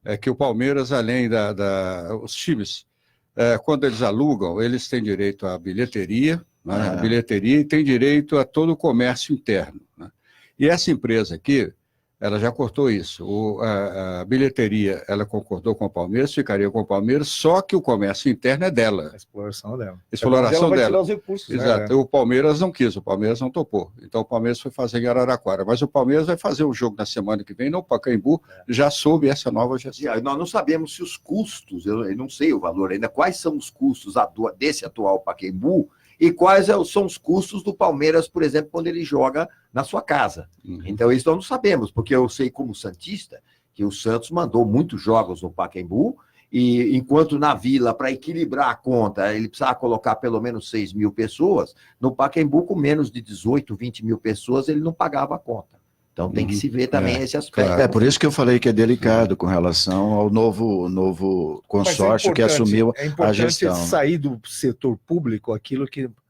É que o Palmeiras, além os times, quando eles alugam, eles têm direito à bilheteria, né? A bilheteria, e tem direito a todo o comércio interno, né? E essa empresa aqui, ela já cortou isso. A bilheteria, ela concordou com o Palmeiras, ficaria com o Palmeiras, só que o comércio interno é dela. A exploração dela. Exploração vai dela. tirar os recursos, exato. Né? O Palmeiras não quis, o Palmeiras não topou. Então o Palmeiras foi fazer em Araraquara. Mas o Palmeiras vai fazer um jogo na semana que vem no Pacaembu, já sob essa nova gestão. Nós não sabemos se os custos, eu não sei o valor ainda, quais são os custos desse atual Pacaembu e quais são os custos do Palmeiras, por exemplo, quando ele joga na sua casa. Então, isso nós não sabemos, porque eu sei como santista que o Santos mandou muitos jogos no Pacaembu, e enquanto na Vila, para equilibrar a conta, ele precisava colocar pelo menos 6 mil pessoas, no Pacaembu, com menos de 18, 20 mil pessoas, ele não pagava a conta. Então tem que se ver também esse aspecto. É por isso que eu falei que é delicado com relação ao novo consórcio que assumiu a gestão. É importante sair do setor público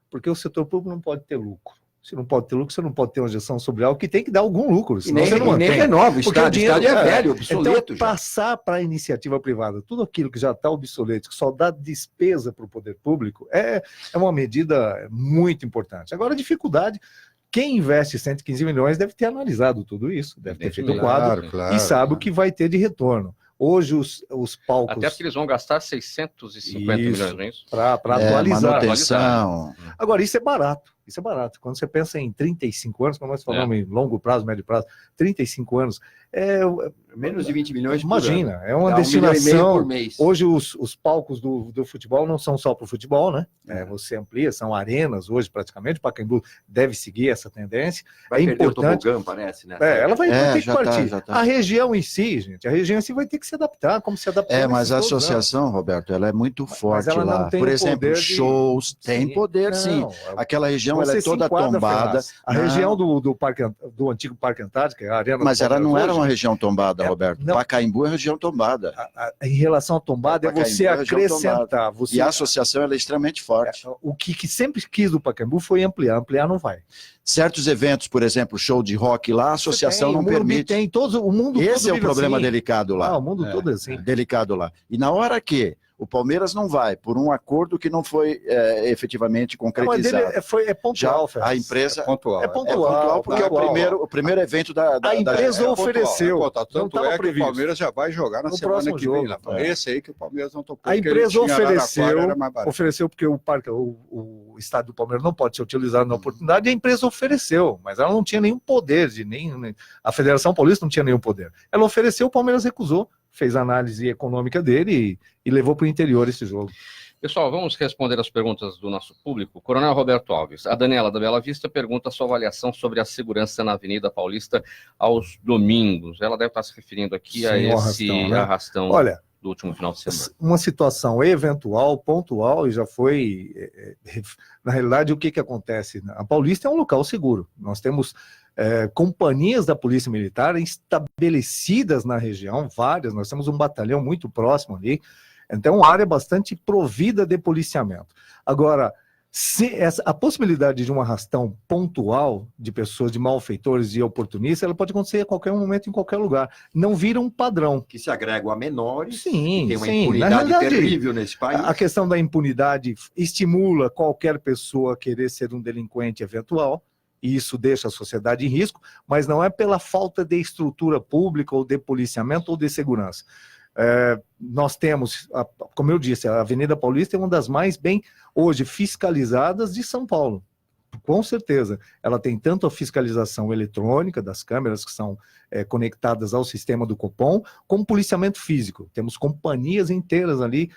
porque o setor público não pode ter lucro. Se não pode ter lucro, você não pode ter uma gestão sobre algo que tem que dar algum lucro. Senão você não mantém. Nem renova, o estádio é velho, obsoleto. Então, passar para a iniciativa privada, tudo aquilo que já está obsoleto, que só dá despesa para o poder público, é uma medida muito importante. Agora, a dificuldade... Quem investe 115 milhões deve ter analisado tudo isso, deve ter feito o quadro e sabe o que vai ter de retorno. Hoje os palcos... Até porque eles vão gastar 650 milhões, não é isso? Para atualizar. Manutenção. Agora, isso é barato. Isso é barato. Quando você pensa em 35 anos, como nós falamos em longo prazo, médio prazo, 35 anos, menos de 20 milhões por imagina, ano. é uma Dá 1,5 milhão destinação. por mês. Hoje os palcos do futebol não são só para o futebol, né? Você amplia, são arenas hoje praticamente. O Pacaembu deve seguir essa tendência. Vai é perder importante. o tobogã, parece, né? Ela vai ter que já tá, partir. já tá. A região em si, gente, a região em si vai ter que se adaptar, como se adaptou. Mas a nesses todos os anos. associação, Roberto, ela é muito forte ela não lá. tem Por o exemplo, poder de- shows, tem Sim. poder sim. Não, Aquela região ela você é se toda enquadra, tombada. Ferraz. A Não. região do antigo Parque Antártico, a Arena Mas do ela não Palmeiras era hoje, uma região tombada, É, Roberto. não. Pacaembu é região tombada. Em relação à tombada, é Pacaembu você é região acrescentar. Você, E a associação ela é extremamente forte. o que sempre quis do Pacaembu foi ampliar. Ampliar não vai. Certos eventos, por exemplo, show de rock lá, a associação Tem, não o Morumbi permite. Tem, o mundo todo Esse é o vive problema assim. delicado lá. O mundo todo é assim. Delicado lá. E na hora que o Palmeiras não vai, por um acordo que não foi efetivamente Mas concretizado. dele é pontual, Já a Ferraz. empresa Pontual. É é pontual, pontual porque pontual. é o primeiro evento da A empresa da- ofereceu. Não Não tanto estava é que previsto. o Palmeiras já vai jogar na No semana próximo que vem. jogo. Lá. Esse aí que o Palmeiras não topou. A porque empresa ele tinha ofereceu, Araraquara, era mais barato. ofereceu porque o estádio do Palmeiras não pode ser utilizado na oportunidade, e a empresa ofereceu, mas ela não tinha nenhum poder, a Federação Paulista não tinha nenhum poder. Ela ofereceu, o Palmeiras recusou, fez a análise econômica dele e levou para o interior esse jogo. Pessoal, vamos responder as perguntas do nosso público. Coronel Roberto Alves. A Daniela da Bela Vista pergunta a sua avaliação sobre a segurança na Avenida Paulista aos domingos. Ela deve estar se referindo aqui a Sim, o esse arrastão, né? arrastão Olha, do último final de semana. uma situação eventual, pontual, e já foi, na realidade, o que acontece? A Paulista é um local seguro. Nós temos companhias da Polícia Militar estabelecidas na região, várias, nós temos um batalhão muito próximo ali, então uma área bastante provida de policiamento. Agora, a possibilidade de um arrastão pontual de pessoas, de malfeitores e oportunistas, ela pode acontecer a qualquer momento, em qualquer lugar. Não vira um padrão. Que se agregam a menores, Sim, que tem uma sim. impunidade Na realidade, terrível nesse país. A questão da impunidade estimula qualquer pessoa a querer ser um delinquente eventual, e isso deixa a sociedade em risco, mas não é pela falta de estrutura pública ou de policiamento ou de segurança. Nós temos, como eu disse, a Avenida Paulista é uma das mais bem, hoje, fiscalizadas de São Paulo. Com certeza. Ela tem tanto a fiscalização eletrônica das câmeras que são conectadas ao sistema do Copom, como policiamento físico. Temos companhias inteiras ali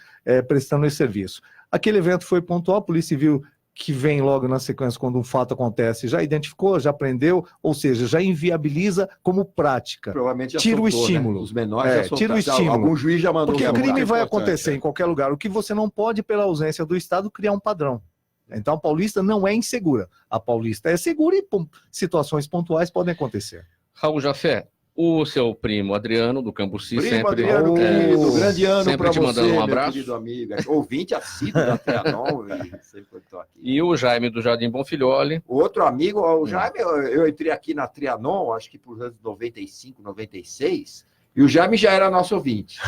prestando esse serviço. Aquele evento foi pontual, a Polícia Civil, que vem logo na sequência quando um fato acontece, já identificou, já prendeu, ou seja, já inviabiliza como prática. Provavelmente já Tira o soltou, estímulo. Né? Os menores já soltaram. Tira o estímulo. Algum juiz já mandou Porque o soltar. crime vai importante, acontecer em qualquer lugar. O que você não pode, pela ausência do Estado, criar um padrão. Então a Paulista não é insegura. A Paulista é segura e situações pontuais podem acontecer. Raul Jafé, o seu primo Adriano, do Cambuci, Primo sempre... Adriano, querido, grande ano sempre para te você, mandando um meu abraço. querido amigo. Ouvinte assíduo da Trianon, sempre estou aqui. E o Jaime do Jardim Bonfilhole. O outro amigo, o Jaime, eu entrei aqui na Trianon, acho que por anos 95, 96, e o Jaime já era nosso ouvinte.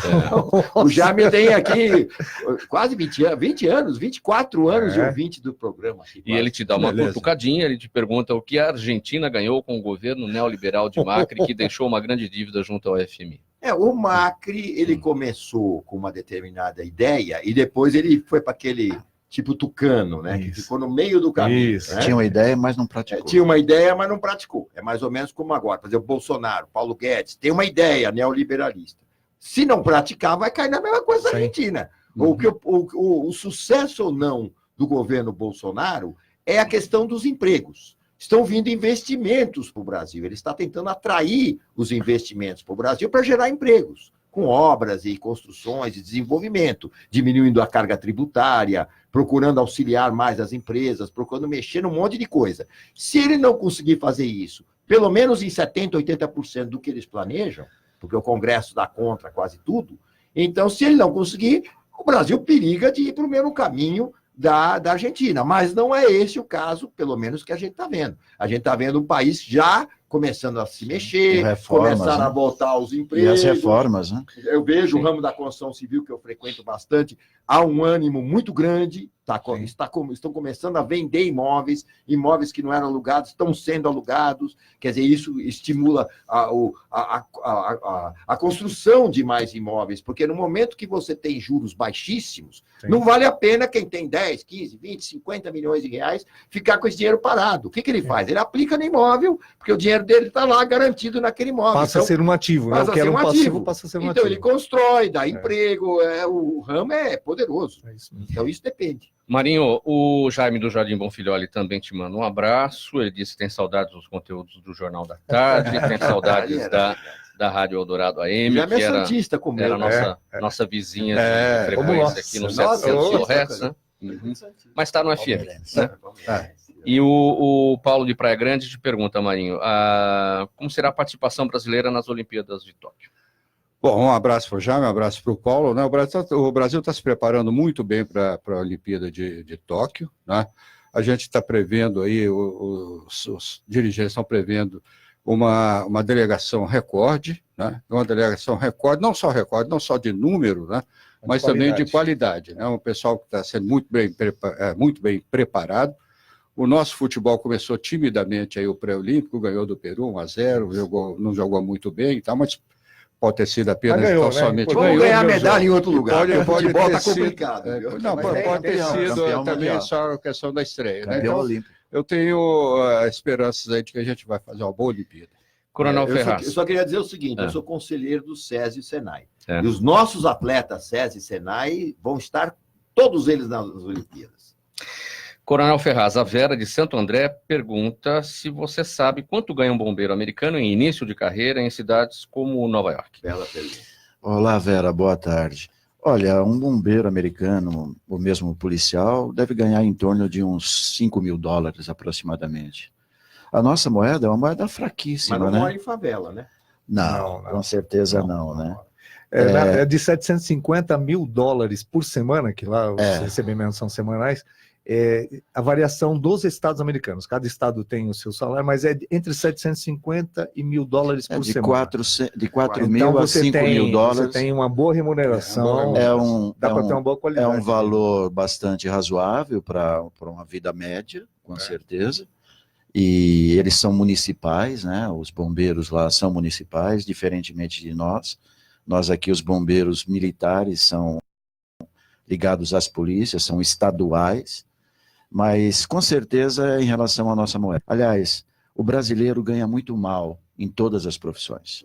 O Jaime tem aqui quase 20 anos, 24 anos de ouvinte do programa. Aqui, E ele te dá uma Beleza. cutucadinha, ele te pergunta o que a Argentina ganhou com o governo neoliberal de Macri, que deixou uma grande dívida junto ao FMI. O Macri, ele começou com uma determinada ideia e depois ele foi para aquele tipo tucano, né? Que Isso. ficou no meio do caminho. Isso. Né? Tinha uma ideia, mas não praticou. Tinha uma ideia, mas não praticou. É mais ou menos como agora. Por exemplo, Bolsonaro, Paulo Guedes, tem uma ideia neoliberalista. Se não praticar, vai cair na mesma coisa da Sim. Argentina. O sucesso ou não do governo Bolsonaro é a questão dos empregos. Estão vindo investimentos para o Brasil. Ele está tentando atrair os investimentos para o Brasil para gerar empregos, com obras e construções e desenvolvimento, diminuindo a carga tributária, procurando auxiliar mais as empresas, procurando mexer num monte de coisa. Se ele não conseguir fazer isso, pelo menos em 70%, 80% do que eles planejam, porque o Congresso dá contra quase tudo, então, se ele não conseguir, o Brasil periga de ir para o mesmo caminho da Argentina. Mas não é esse o caso, pelo menos, que a gente está vendo. A gente está vendo um país já começando a se mexer, Reformas, começando né? a voltar aos E empregos. as reformas, né? Eu vejo o ramo da construção civil, que eu frequento bastante, há um ânimo muito grande, estão começando a vender imóveis que não eram alugados estão sendo alugados, quer dizer, isso estimula a construção de mais imóveis, porque no momento que você tem juros baixíssimos, não vale a pena quem tem 10, 15, 20, 50 milhões de reais ficar com esse dinheiro parado. O que ele faz? Ele aplica no imóvel, porque o dinheiro dele está lá garantido naquele imóvel. Passa a ser um ativo, né? O que era um passivo passa a ser um ativo. Então ele constrói, dá emprego, o ramo é poderoso. Então isso depende. Marinho, o Jaime do Jardim Bonfilholi também te manda um abraço. Ele disse que tem saudades dos conteúdos do Jornal da Tarde, tem saudades da Rádio Eldorado AM, que era a nossa vizinha de frequência aqui no 700 kHz, né? Mas está no FM. Né? E o Paulo de Praia Grande te pergunta, Marinho, como será a participação brasileira nas Olimpíadas de Tóquio? Bom, um abraço para o Jaime, um abraço para o Paulo. Né? O Brasil está se preparando muito bem para a Olimpíada de Tóquio. Né? A gente está prevendo aí, os dirigentes estão prevendo uma delegação recorde, né? Uma delegação recorde, não só de número, né? Mas também de qualidade. Né? Um pessoal que está sendo muito bem preparado. O nosso futebol começou timidamente aí o pré-olímpico, ganhou do Peru 1-0, não jogou muito bem, tá? Mas pode ter sido apenas ganhou, somente né? Vamos ganhar medalha em outro lugar. Pode ter sido complicado. Pode ter sido também só a questão da estreia. Né? Então, eu tenho esperanças aí de que a gente vai fazer uma boa Olimpíada. Coronel Ferraz. Eu só queria dizer o seguinte, eu sou conselheiro do SESI e Senai. E os nossos atletas SESI e Senai vão estar, todos eles nas Olimpíadas. Coronel Ferraz, a Vera de Santo André pergunta se você sabe quanto ganha um bombeiro americano em início de carreira em cidades como Nova York. Bela pergunta. Olá, Vera, boa tarde. Olha, um bombeiro americano, ou mesmo policial, deve ganhar em torno de uns $5.000 aproximadamente. A nossa moeda é uma moeda fraquíssima, mas não mora em favela, né? Não, com certeza não, né? É de $750 mil por semana, que lá os recebimentos são semanais. A variação dos estados americanos. Cada estado tem o seu salário, mas é entre 750 e $1.000 por semana. De 4 mil então, a 5 mil dólares. Você tem uma boa remuneração, dá para ter uma boa qualidade. É um valor bastante razoável para uma vida média, com certeza. E eles são municipais, né? Os bombeiros lá são municipais, diferentemente de nós. Nós aqui, os bombeiros militares, são ligados às polícias, são estaduais. Mas, com certeza, em relação à nossa moeda. Aliás, o brasileiro ganha muito mal em todas as profissões.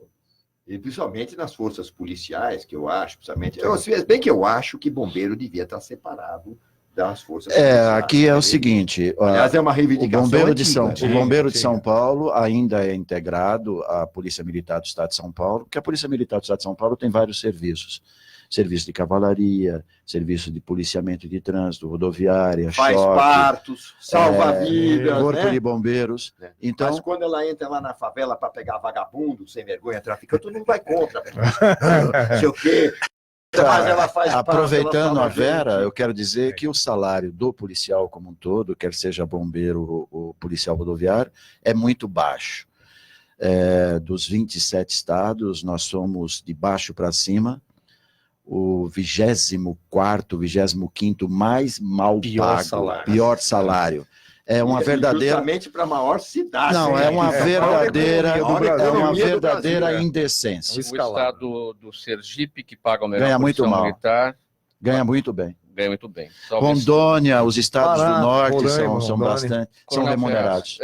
E principalmente nas forças policiais, que eu acho, bem que eu acho que bombeiro devia estar separado das forças policiais. Aqui é o seguinte... Aliás, é uma reivindicação o bombeiro de São Paulo ainda é integrado à Polícia Militar do Estado de São Paulo, porque a Polícia Militar do Estado de São Paulo tem vários serviços. Serviço de cavalaria, serviço de policiamento de trânsito, rodoviária, faz choque, partos, salva vidas, corpo de bombeiros. Então, mas quando ela entra lá na favela para pegar vagabundo, sem vergonha, traficante, todo mundo vai contra. Não sei o quê. Mas ela faz aproveitando a Vera, eu quero dizer que o salário do policial como um todo, quer seja bombeiro ou policial rodoviário, é muito baixo. Dos 27 estados, nós somos de baixo para cima, o 24º, 25º mais mal pago, pior salário. É uma verdadeira... Justamente para a maior cidade. Não, é uma verdadeira indecência. O estado do Sergipe, que paga o melhor ganha muito mal. Militar, ganha muito bem. Ganha muito bem. Rondônia, os estados do norte são bastante, são remunerados.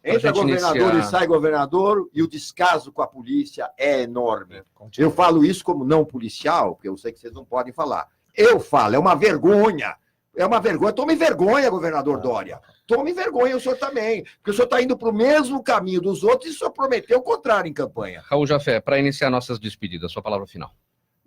Entra governador e sai governador, e o descaso com a polícia é enorme. Eu falo isso como não policial, porque eu sei que vocês não podem falar. Eu falo, é uma vergonha. É uma vergonha. Tome vergonha, governador Dória. Tome vergonha o senhor também. Porque o senhor está indo para o mesmo caminho dos outros e o senhor prometeu o contrário em campanha. Raul Jafé, para iniciar nossas despedidas, sua palavra final.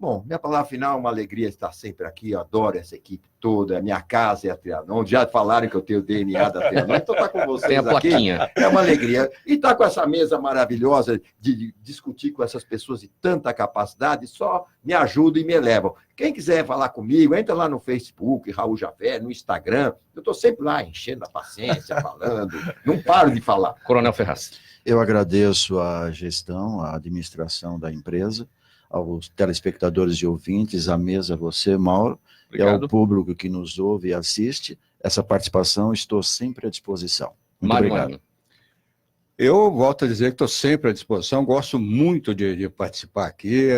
Bom, minha palavra final é uma alegria estar sempre aqui, eu adoro essa equipe toda, a minha casa é a Trianon, já falaram que eu tenho o DNA da Trianon, então estar com vocês tem a plaquinha. Aqui é uma alegria. E estar com essa mesa maravilhosa de discutir com essas pessoas de tanta capacidade, só me ajuda e me elevam. Quem quiser falar comigo, entra lá no Facebook, Raul Jafé, no Instagram, eu estou sempre lá enchendo a paciência, falando, não paro de falar. Coronel Ferraz. Eu agradeço a gestão, a administração da empresa, aos telespectadores e ouvintes, à mesa, você, Mauro, Obrigado. e ao público que nos ouve e assiste. Essa participação, estou sempre à disposição. Muito Mário obrigado. Marinho. Eu volto a dizer que estou sempre à disposição, gosto muito de participar aqui,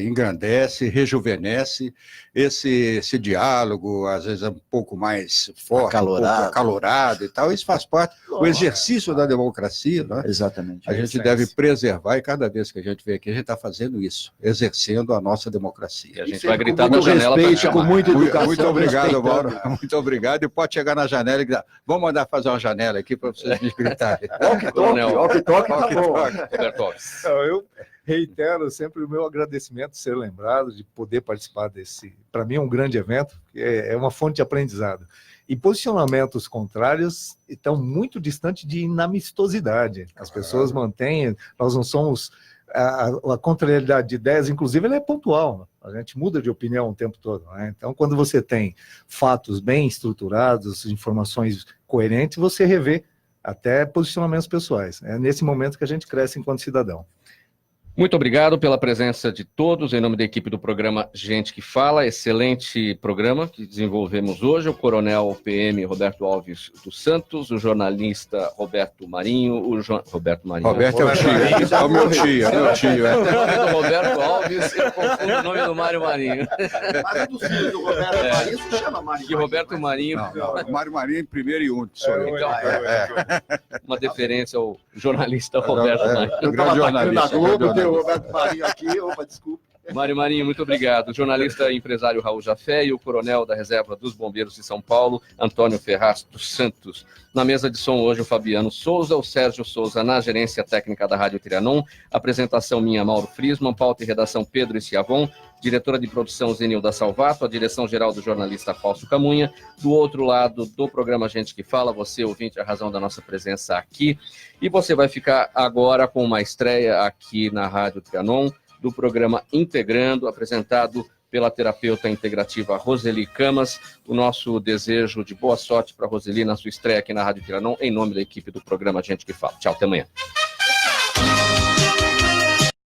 engrandece, rejuvenesce esse diálogo, às vezes é um pouco mais forte, Acalorado. um pouco acalorado e tal, isso faz parte do exercício da democracia, né? Exatamente. A gente deve preservar e cada vez que a gente vem aqui, a gente está fazendo isso, exercendo a nossa E democracia. a gente sempre vai com gritar na muito janela para respeito, chamar. com muita educação. Muito obrigado, respeitando. Mauro. Muito obrigado. E pode chegar na janela e gritar. Vamos mandar fazer uma janela aqui para vocês me gritarem. Coronel Walkie-talkie tá bom. Roberto Alves. Então, eu reitero sempre o meu agradecimento de ser lembrado, de poder participar desse, para mim, um grande evento, que é uma fonte de aprendizado. E posicionamentos contrários estão muito distantes de inamistosidade. As pessoas mantêm, nós não somos... A contrariedade de ideias, inclusive, ela é pontual. A gente muda de opinião o tempo todo, né? Então, quando você tem fatos bem estruturados, informações coerentes, você revê até posicionamentos pessoais. É nesse momento que a gente cresce enquanto cidadão. Muito obrigado pela presença de todos, em nome da equipe do programa Gente que Fala, excelente programa que desenvolvemos hoje, o coronel PM Roberto Alves dos Santos, o jornalista Roberto Marinho, Roberto Marinho. Roberto é o tio, é o meu tio, é meu tio. O nome do Roberto Alves, eu confundo o nome do Mário Marinho. Mas um dos filhos do Roberto Marinho se chama Marinho. E Roberto Marinho, Não, Mário Marinho em primeiro e único, sou eu. então, uma deferência ao jornalista Roberto Marinho. Eu Grande estava atacando jornalista, a Globo, grande deu o Roberto Marinho aqui, opa, desculpa. Mário Marinho, muito obrigado. O jornalista e empresário Raul Jafé e o coronel da Reserva dos Bombeiros de São Paulo, Antônio Ferraz dos Santos. Na mesa de som hoje o Fabiano Souza, o Sérgio Souza na gerência técnica da Rádio Trianon, apresentação minha, Mauro Friesman, pauta e redação Pedro Eschiavon, diretora de produção Zenilda Salvato, a direção-geral do jornalista Fausto Camunha. Do outro lado do programa Gente que Fala, você, ouvinte, a razão da nossa presença aqui. E você vai ficar agora com uma estreia aqui na Rádio Trianon, do programa Integrando, apresentado pela terapeuta integrativa Roseli Camas. O nosso desejo de boa sorte para a Roseli na sua estreia aqui na Rádio Trianon, em nome da equipe do programa Gente que Fala. Tchau, até amanhã.